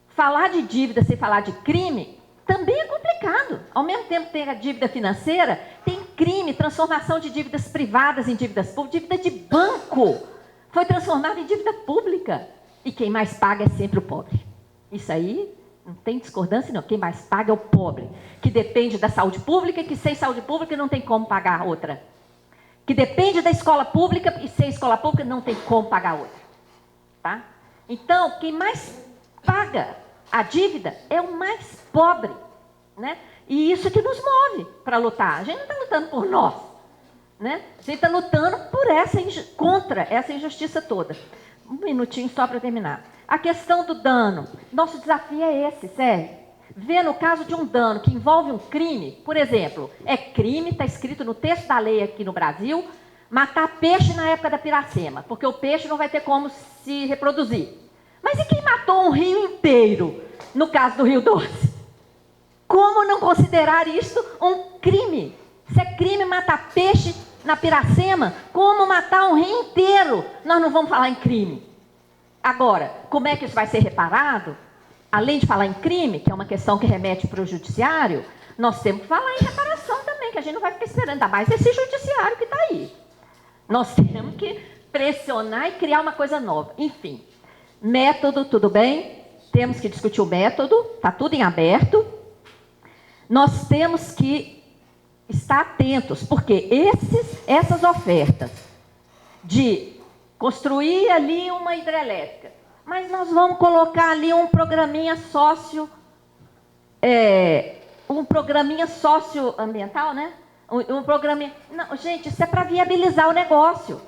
falar de dívida sem falar de crime também é complicado. Ao mesmo tempo que tem a dívida financeira, tem crime, transformação de dívidas privadas em dívidas públicas. Dívida de banco foi transformada em dívida pública. E quem mais paga é sempre o pobre. Isso aí não tem discordância, não. Quem mais paga é o pobre, que depende da saúde pública e que sem saúde pública não tem como pagar outra. Que depende da escola pública e sem escola pública não tem como pagar outra. Tá? Então, quem mais paga a dívida é o mais pobre, né? E isso que nos move para lutar. A gente não está lutando por nós, né? A gente está lutando contra essa injustiça toda. Um minutinho só para terminar. A questão do dano. Nosso desafio é esse, Sérgio. Ver no caso de um dano que envolve um crime, por exemplo, é crime, está escrito no texto da lei aqui no Brasil, matar peixe na época da piracema, porque o peixe não vai ter como se reproduzir. Mas e quem matou um rio inteiro, no caso do Rio Doce? Como não considerar isso um crime? Se é crime matar peixe na piracema, como matar um rio inteiro? Nós não vamos falar em crime. Agora, como é que isso vai ser reparado? Além de falar em crime, que é uma questão que remete para o judiciário, nós temos que falar em reparação também, que a gente não vai ficar esperando, ainda mais esse judiciário que está aí. Nós temos que pressionar e criar uma coisa nova. Enfim, método, tudo bem? Temos que discutir o método, está tudo em aberto. Nós temos que estar atentos, porque essas ofertas de construir ali uma hidrelétrica, mas nós vamos colocar ali um programinha socioambiental, né? Um programinha... Não, gente, isso é para viabilizar o negócio.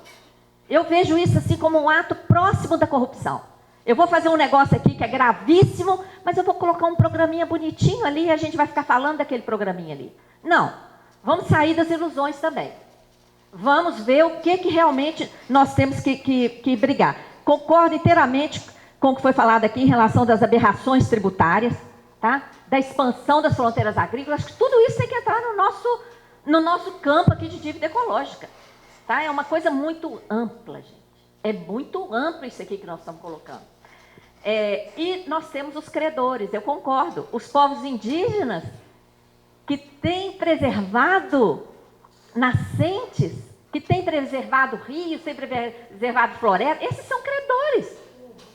Eu vejo isso assim como um ato próximo da corrupção. Eu vou fazer um negócio aqui que é gravíssimo, mas eu vou colocar um programinha bonitinho ali e a gente vai ficar falando daquele programinha ali. Não, vamos sair das ilusões também. Vamos ver o que realmente nós temos que brigar. Concordo inteiramente com o que foi falado aqui em relação das aberrações tributárias, tá? Da expansão das fronteiras agrícolas. Acho que tudo isso tem que entrar no nosso campo aqui de dívida ecológica. Tá? É uma coisa muito ampla, gente. É muito amplo isso aqui que nós estamos colocando. E nós temos os credores, eu concordo. Os povos indígenas que têm preservado nascentes, que têm preservado rios, têm preservado florestas, esses são credores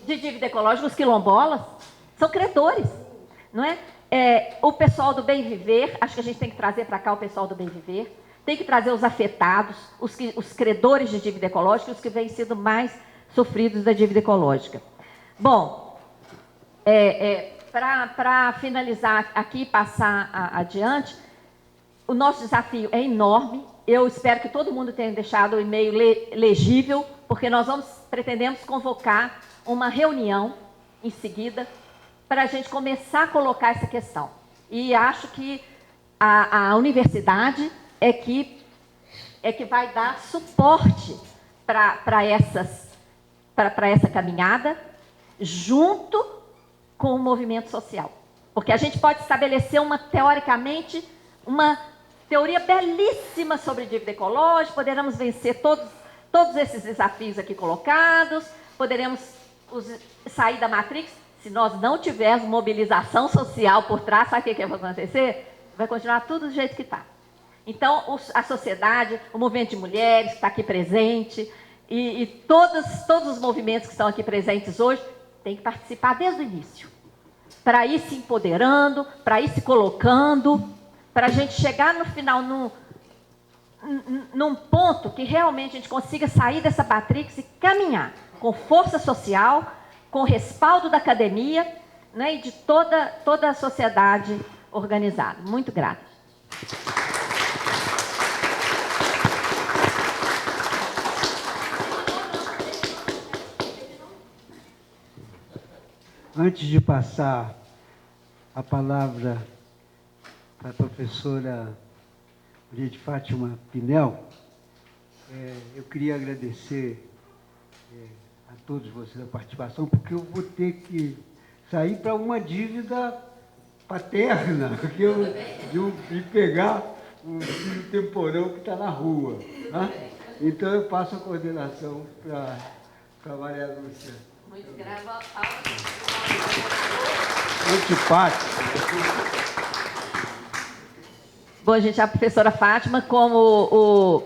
de dívida ecológica. Os quilombolas são credores, não é? O pessoal do bem viver, acho que a gente tem que trazer para cá o pessoal do bem viver, tem que trazer os afetados, os credores de dívida ecológica, os que vêm sendo mais sofridos da dívida ecológica. Bom, para finalizar aqui e passar adiante, o nosso desafio é enorme. Eu espero que todo mundo tenha deixado o e-mail legível, porque nós pretendemos convocar uma reunião em seguida para a gente começar a colocar essa questão. E acho que a universidade é que vai dar suporte para essa caminhada, junto com o movimento social. Porque a gente pode estabelecer teoricamente, uma teoria belíssima sobre dívida ecológica, poderemos vencer todos esses desafios aqui colocados, poderemos sair da Matrix. Se nós não tivermos mobilização social por trás, sabe o que vai acontecer? Vai continuar tudo do jeito que está. Então, a sociedade, o movimento de mulheres que está aqui presente, e todos os movimentos que estão aqui presentes hoje, tem que participar desde o início, para ir se empoderando, para ir se colocando, para a gente chegar no final num ponto que realmente a gente consiga sair dessa matrix e caminhar com força social, com respaldo da academia, né, e de toda a sociedade organizada. Muito grata. Antes de passar a palavra para a professora Maria de Fátima Pinel, eu queria agradecer a todos vocês a participação, porque eu vou ter que sair para uma dívida paterna, de pegar o filho temporão que está na rua. Tá? Então eu passo a coordenação para Maria Lúcia. Muito grava. Antipático. Bom, gente, a professora Fátima, como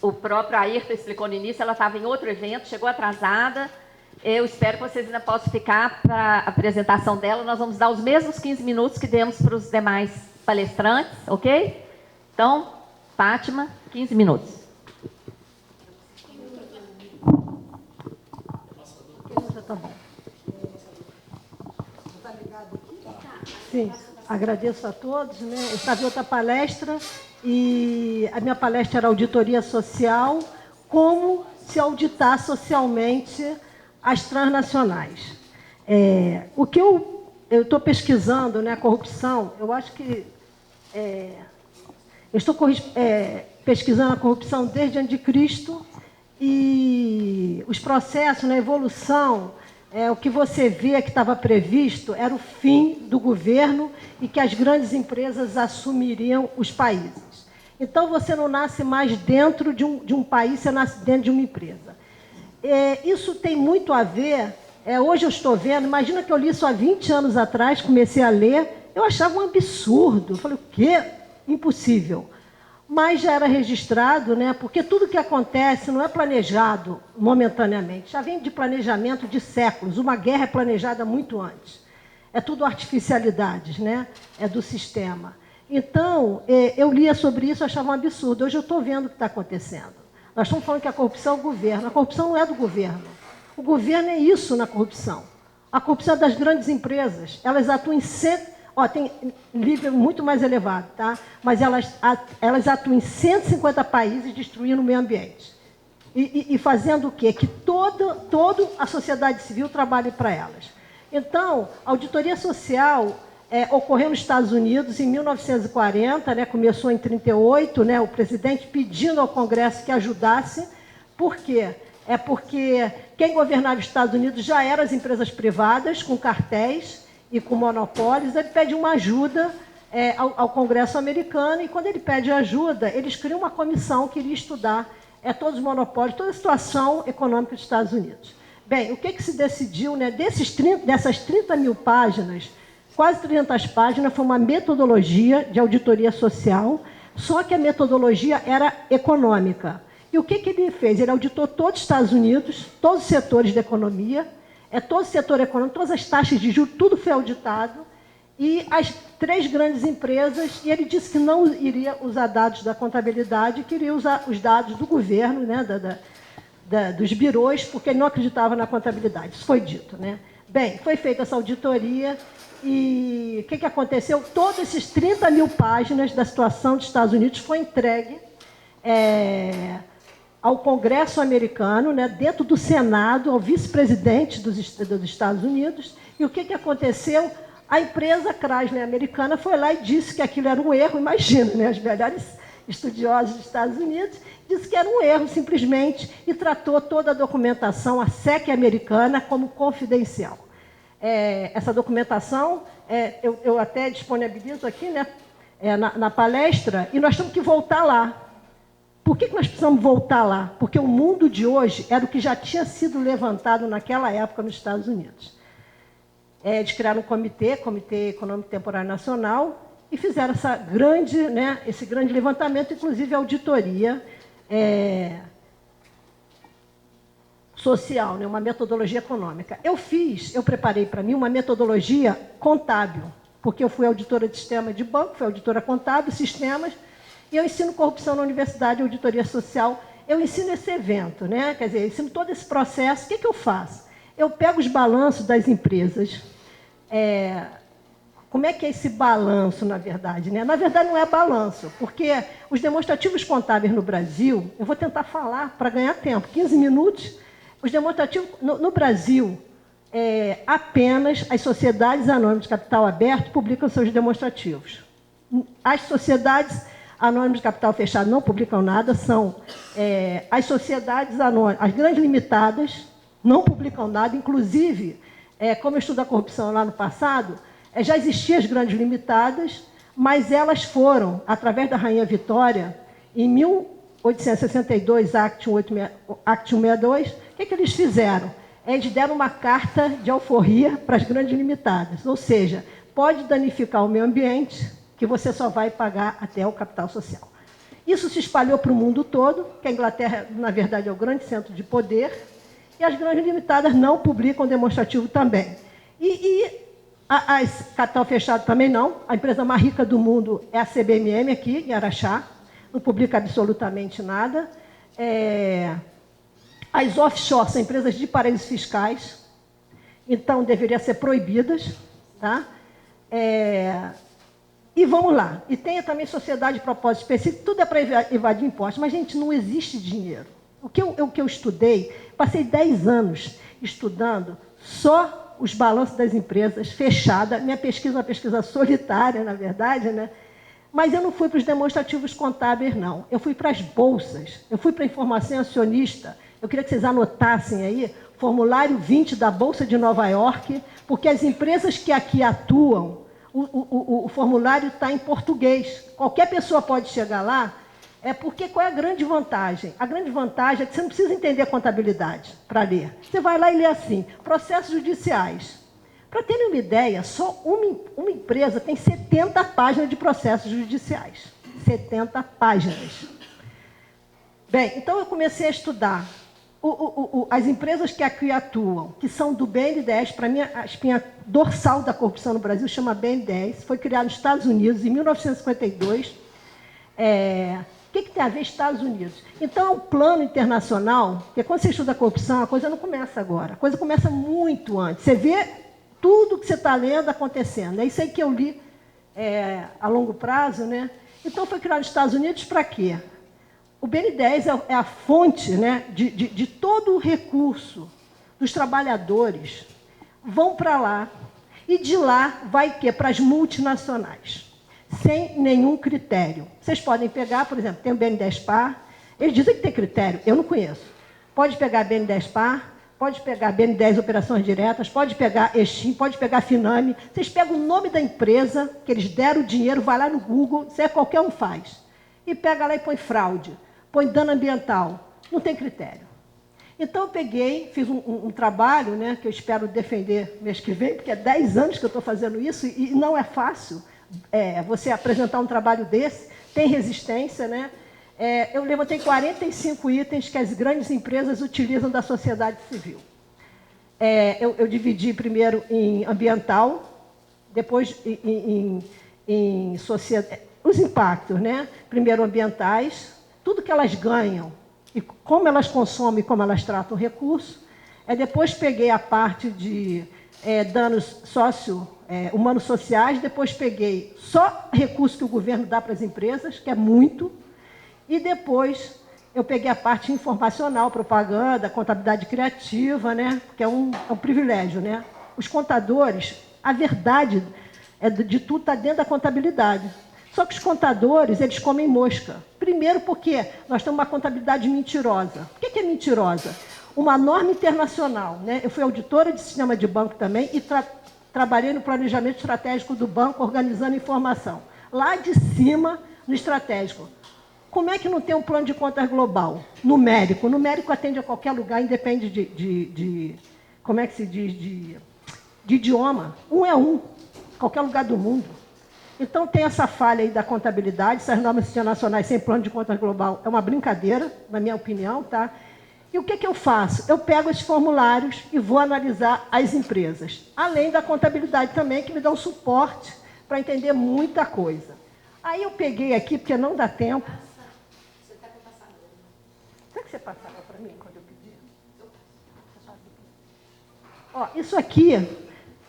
o próprio Ayrton explicou no início, ela estava em outro evento, chegou atrasada. Eu espero que vocês ainda possam ficar para a apresentação dela. Nós vamos dar os mesmos 15 minutos que demos para os demais palestrantes, ok? Então, Fátima, 15 minutos. Tá bom. Sim, agradeço a todos, né? Eu estava em outra palestra e a minha palestra era auditoria social, como se auditar socialmente as transnacionais. O que eu estou pesquisando, né, a corrupção, eu acho que eu estou pesquisando a corrupção desde antes de Cristo e os processos na evolução. O que você vê que estava previsto era o fim do governo e que as grandes empresas assumiriam os países. Então, você não nasce mais dentro de um país, você nasce dentro de uma empresa. Isso tem muito a ver, hoje eu estou vendo, imagina que eu li isso há 20 anos atrás, comecei a ler, eu achava um absurdo, eu falei, o quê? Impossível. Mas já era registrado, né? Porque tudo que acontece não é planejado momentaneamente, já vem de planejamento de séculos. Uma guerra é planejada muito antes. É tudo artificialidades, né? É do sistema. Então, eu lia sobre isso e achava um absurdo. Hoje eu estou vendo o que está acontecendo. Nós estamos falando que a corrupção é o governo. A corrupção não é do governo. O governo é isso na corrupção. A corrupção é das grandes empresas. Elas atuam em tem nível muito mais elevado, tá? Mas elas atuam em 150 países destruindo o meio ambiente. E fazendo o quê? Que toda a sociedade civil trabalhe para elas. Então, a auditoria social ocorreu nos Estados Unidos em 1940, né? Começou em 1938, né? O presidente pedindo ao Congresso que ajudasse. Por quê? Porque quem governava os Estados Unidos já eram as empresas privadas, com cartéis e com monopólios. Ele pede uma ajuda ao Congresso americano, e quando ele pede ajuda, eles criam uma comissão que iria estudar todos os monopólios, toda a situação econômica dos Estados Unidos. Bem, o que se decidiu, né, dessas 30 mil páginas, quase 300 páginas, foi uma metodologia de auditoria social, só que a metodologia era econômica. E o que ele fez? Ele auditou todos os Estados Unidos, todos os setores da economia, todo o setor econômico, todas as taxas de juros, tudo foi auditado, e as 3 grandes empresas, e ele disse que não iria usar dados da contabilidade, queria usar os dados do governo, né, dos birôs, porque ele não acreditava na contabilidade. Isso foi dito, né? Bem, foi feita essa auditoria e o que aconteceu? Todos esses 30 mil páginas da situação dos Estados Unidos foi entregue ao Congresso americano, né, dentro do Senado, ao vice-presidente dos Estados Unidos. E o que aconteceu? A empresa Chrysler americana foi lá e disse que aquilo era um erro. Imagina, né, os melhores estudiosos dos Estados Unidos, disse que era um erro, simplesmente, e tratou toda a documentação, a SEC americana, como confidencial. Essa documentação, eu até disponibilizo aqui, né, na palestra, e nós temos que voltar lá. Por que nós precisamos voltar lá? Porque o mundo de hoje era o que já tinha sido levantado naquela época nos Estados Unidos. Eles criaram um Comitê Econômico Temporário Nacional, e fizeram esse grande levantamento, inclusive auditoria social, né, uma metodologia econômica. Eu preparei para mim uma metodologia contábil, porque eu fui auditora de sistema de banco, fui auditora contábil, sistemas, e eu ensino corrupção na universidade, auditoria social. Eu ensino esse evento, né? Quer dizer, eu ensino todo esse processo. O que eu faço? Eu pego os balanços das empresas. Como é que é esse balanço, na verdade? Né? Na verdade, não é balanço, porque os demonstrativos contábeis no Brasil, eu vou tentar falar para ganhar tempo, 15 minutos. Os demonstrativos no Brasil, apenas as sociedades anônimas de capital aberto publicam seus demonstrativos. As sociedades anônimas de capital fechado não publicam nada, são as sociedades anônimas, as grandes limitadas, não publicam nada, inclusive, como eu estudo a corrupção lá no passado, já existiam as grandes limitadas, mas elas foram, através da Rainha Vitória, em 1862, Act 162, o que eles fizeram? Eles deram uma carta de alforria para as grandes limitadas, ou seja, pode danificar o meio ambiente, que você só vai pagar até o capital social. Isso se espalhou para o mundo todo, que a Inglaterra, na verdade, é o grande centro de poder, e as grandes limitadas não publicam demonstrativo também. As capital fechado também não. A empresa mais rica do mundo é a CBMM aqui, em Araxá, não publica absolutamente nada. As offshore são empresas de paraísos fiscais, então deveriam ser proibidas, tá? E vamos lá. E tem também sociedade de propósito específico, tudo é para evadir impostos, mas, gente, não existe dinheiro. O que eu estudei, passei 10 anos estudando só os balanços das empresas, fechada. Minha pesquisa é uma pesquisa solitária, na verdade, né? Mas eu não fui para os demonstrativos contábeis, não. Eu fui para as bolsas, eu fui para a informação acionista. Eu queria que vocês anotassem aí, formulário 20 da Bolsa de Nova York, porque as empresas que aqui atuam, o formulário está em português. Qualquer pessoa pode chegar lá, porque qual é a grande vantagem? A grande vantagem é que você não precisa entender a contabilidade para ler. Você vai lá e lê assim, processos judiciais. Para terem uma ideia, só uma empresa tem 70 páginas de processos judiciais. 70 páginas. Bem, então eu comecei a estudar as empresas que aqui atuam, que são do BNDES. Para mim, a espinha dorsal da corrupção no Brasil chama BNDES, foi criado nos Estados Unidos em 1952. O que tem a ver Estados Unidos? Então, é um plano internacional, porque quando você estuda a corrupção, a coisa não começa agora, a coisa começa muito antes. Você vê tudo que você está lendo acontecendo. É isso aí que eu li a longo prazo, né? Então, foi criado nos Estados Unidos para quê? O BNDES é a fonte, né, de todo o recurso dos trabalhadores. Vão para lá, e de lá vai que para as multinacionais, sem nenhum critério. Vocês podem pegar, por exemplo, tem o BNDES Par, eles dizem que tem critério, eu não conheço. Pode pegar BNDES Par, pode pegar BNDES Operações Diretas, pode pegar Exim, pode pegar Finame. Vocês pegam o nome da empresa, que eles deram o dinheiro, vai lá no Google, isso qualquer um faz. E pega lá e põe fraude, põe dano ambiental. Não tem critério. Então, eu peguei, fiz um trabalho, né, que eu espero defender mês que vem, porque é 10 anos que eu estou fazendo isso, e não é fácil você apresentar um trabalho desse, tem resistência, né? Eu levantei 45 itens que as grandes empresas utilizam da sociedade civil. Eu dividi primeiro em ambiental, depois em sociedade, os impactos, né? Primeiro ambientais, tudo que elas ganham, e como elas consomem, como elas tratam o recurso. Depois peguei a parte de danos humanos sociais, depois peguei só recurso que o governo dá para as empresas, que é muito, e depois eu peguei a parte informacional, propaganda, contabilidade criativa, né? Que é um privilégio, né? Os contadores, a verdade de tudo está dentro da contabilidade. Só que os contadores, eles comem mosca. Primeiro porque nós temos uma contabilidade mentirosa. O que é mentirosa? Uma norma internacional, né? Eu fui auditora de sistema de banco também e trabalhei no planejamento estratégico do banco, organizando informação. Lá de cima, no estratégico. Como é que não tem um plano de contas global? Numérico. O numérico atende a qualquer lugar, independe de como é que se diz, de idioma. Um é um, qualquer lugar do mundo. Então tem essa falha aí da contabilidade, essas normas internacionais sem plano de contas global é uma brincadeira, na minha opinião, tá? E o que eu faço? Eu pego esses formulários e vou analisar as empresas. Além da contabilidade também, que me dá um suporte para entender muita coisa. Aí eu peguei aqui, porque não dá tempo. Será que você passava para mim quando eu pedi? Ó, isso aqui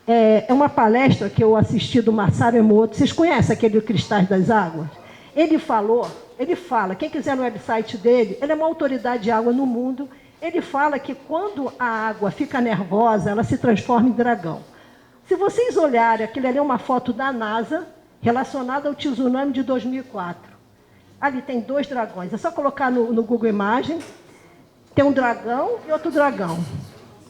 é uma palestra que eu assisti do Masaru Emoto. Vocês conhecem aquele Cristais das Águas? Ele fala, quem quiser no website dele, ele é uma autoridade de água no mundo, ele fala que quando a água fica nervosa, ela se transforma em dragão. Se vocês olharem, aquilo ali é uma foto da NASA, relacionada ao tsunami de 2004. Ali tem 2 dragões, é só colocar no Google Imagens, tem um dragão e outro dragão.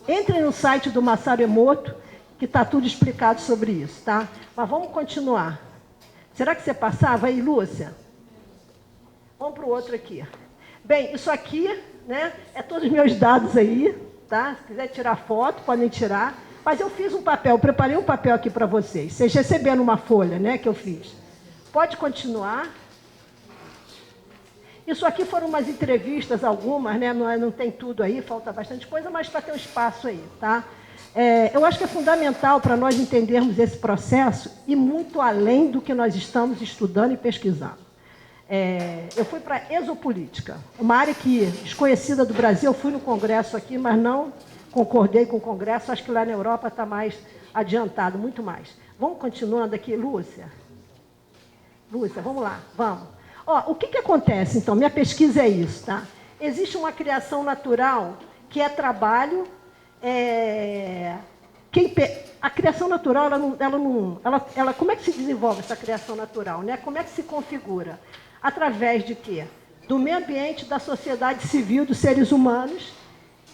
Entrem no site do Masaru Emoto, que está tudo explicado sobre isso, tá? Mas vamos continuar. Será que você passava aí, Lúcia? Vamos para o outro aqui. Bem, isso aqui, né, é todos os meus dados aí, tá? Se quiser tirar foto, podem tirar. Mas eu fiz um papel, eu preparei um papel aqui para vocês. Vocês receberam uma folha, né, que eu fiz. Pode continuar. Isso aqui foram umas entrevistas, algumas, né? Não tem tudo aí, falta bastante coisa, mas para ter um espaço aí, tá? Eu acho que é fundamental para nós entendermos esse processo e muito além do que nós estamos estudando e pesquisando. Eu fui para a exopolítica, uma área que desconhecida do Brasil. Eu fui no Congresso aqui, mas não concordei com o Congresso. Acho que lá na Europa está mais adiantado, muito mais. Vamos continuando aqui, Lúcia? Lúcia, vamos lá, vamos. Ó, o que acontece, então? Minha pesquisa é isso, tá? Existe uma criação natural que é trabalho. A criação natural, como é que se desenvolve essa criação natural, né? Como é que se configura? Através de quê? Do meio ambiente, da sociedade civil, dos seres humanos,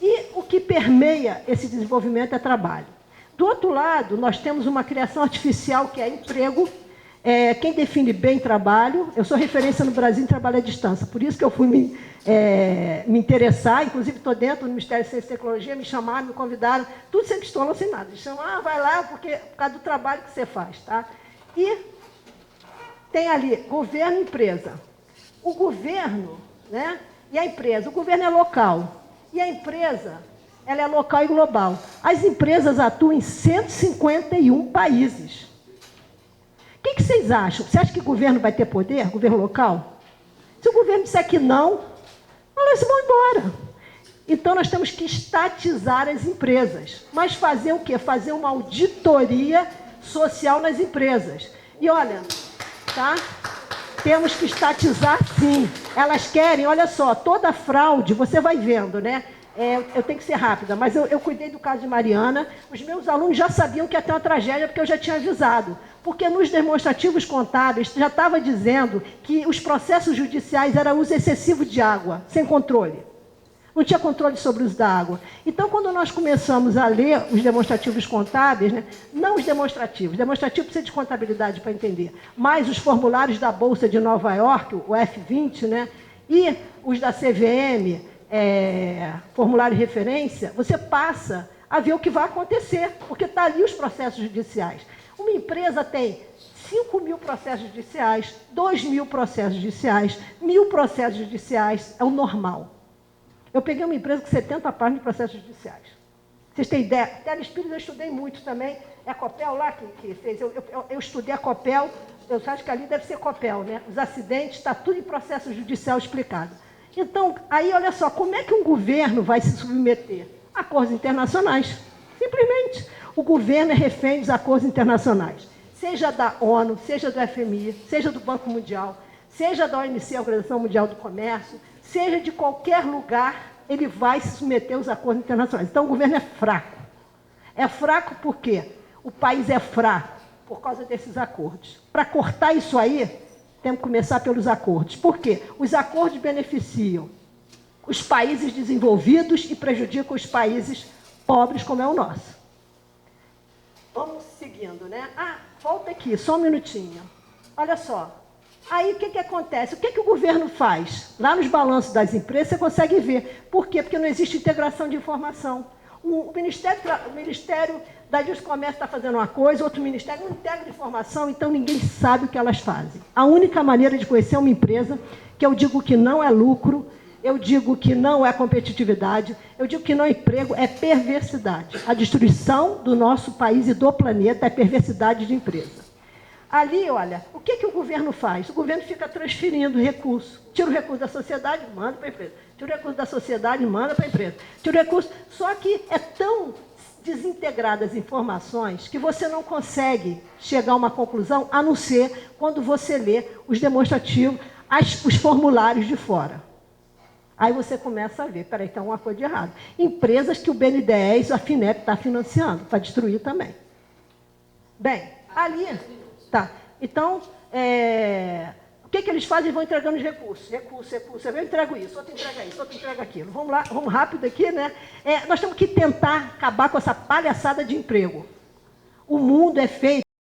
e o que permeia esse desenvolvimento é trabalho. Do outro lado, nós temos uma criação artificial, que é emprego. Quem define bem trabalho, eu sou referência no Brasil em trabalho à distância, por isso que eu fui me interessar, inclusive estou dentro do Ministério de Ciência e Tecnologia, me chamaram, me convidaram, tudo sem pistola, sem nada. Eles chamam, vai lá, por causa do trabalho que você faz, tá? E tem ali governo e empresa. O governo, né, e a empresa. O governo é local e a empresa, ela é local e global. As empresas atuam em 151 países. O que vocês acham? Você acha que o governo vai ter poder, governo local? Se o governo disser que não, elas vão embora. Então, nós temos que estatizar as empresas. Mas fazer o quê? Fazer uma auditoria social nas empresas. E olha, tá? Temos que estatizar, sim. Elas querem, olha só, toda fraude, você vai vendo, né? Eu tenho que ser rápida, mas eu cuidei do caso de Mariana. Os meus alunos já sabiam que ia ter uma tragédia, porque eu já tinha avisado. Porque nos demonstrativos contábeis já estava dizendo que os processos judiciais eram uso excessivo de água, sem controle. Não tinha controle sobre o uso da água. Então, quando nós começamos a ler os demonstrativos contábeis, né, não os demonstrativos precisa de contabilidade para entender, mas os formulários da Bolsa de Nova York, o F20, né, e os da CVM, formulário de referência, você passa a ver o que vai acontecer, porque está ali os processos judiciais. Uma empresa tem 5.000 processos judiciais, 2.000 processos judiciais, 1.000 processos judiciais, é o normal. Eu peguei uma empresa com 70 páginas de processos judiciais. Vocês têm ideia? Telespíritos eu estudei muito também. É a Copel lá que fez. Eu estudei a Copel, eu acho que ali deve ser Copel, né? Os acidentes, está tudo em processo judicial explicado. Então, aí olha só, como é que um governo vai se submeter? Acordos internacionais. Simplesmente. O governo é refém dos acordos internacionais, seja da ONU, seja do FMI, seja do Banco Mundial, seja da OMC, a Organização Mundial do Comércio, seja de qualquer lugar, ele vai se submeter aos acordos internacionais. Então, o governo é fraco. É fraco por quê? O país é fraco por causa desses acordos. Para cortar isso aí, temos que começar pelos acordos. Por quê? Os acordos beneficiam os países desenvolvidos e prejudicam os países pobres, como é o nosso. Vamos seguindo, né? Volta aqui, só um minutinho. Olha só. Aí, o que acontece? O que o governo faz? Lá nos balanços das empresas, você consegue ver. Por quê? Porque não existe integração de informação. O Ministério da Indústria e Comércio está fazendo uma coisa, outro ministério não integra informação, então ninguém sabe o que elas fazem. A única maneira de conhecer uma empresa, que eu digo que não é lucro, eu digo que não é competitividade, eu digo que não é emprego, é perversidade. A destruição do nosso país e do planeta é perversidade de empresa. Ali, olha, o que o governo faz? O governo fica transferindo recursos. Tira o recurso da sociedade, manda para a empresa. Tira o recurso da sociedade, manda para a empresa. Tira o recurso... Só que é tão desintegradas as informações que você não consegue chegar a uma conclusão, a não ser quando você lê os demonstrativos, os formulários de fora. Aí você começa a ver, peraí, tem alguma coisa de errado. Empresas que o BNDES, a FINEP, está financiando, para destruir também. Bem, ali... Tá. Então, o que eles fazem? Eles vão entregando os recursos. Eu entrego isso, outro entrega isso, outro entrega aquilo. Vamos lá, vamos rápido aqui, né? Nós temos que tentar acabar com essa palhaçada de emprego. O mundo é feito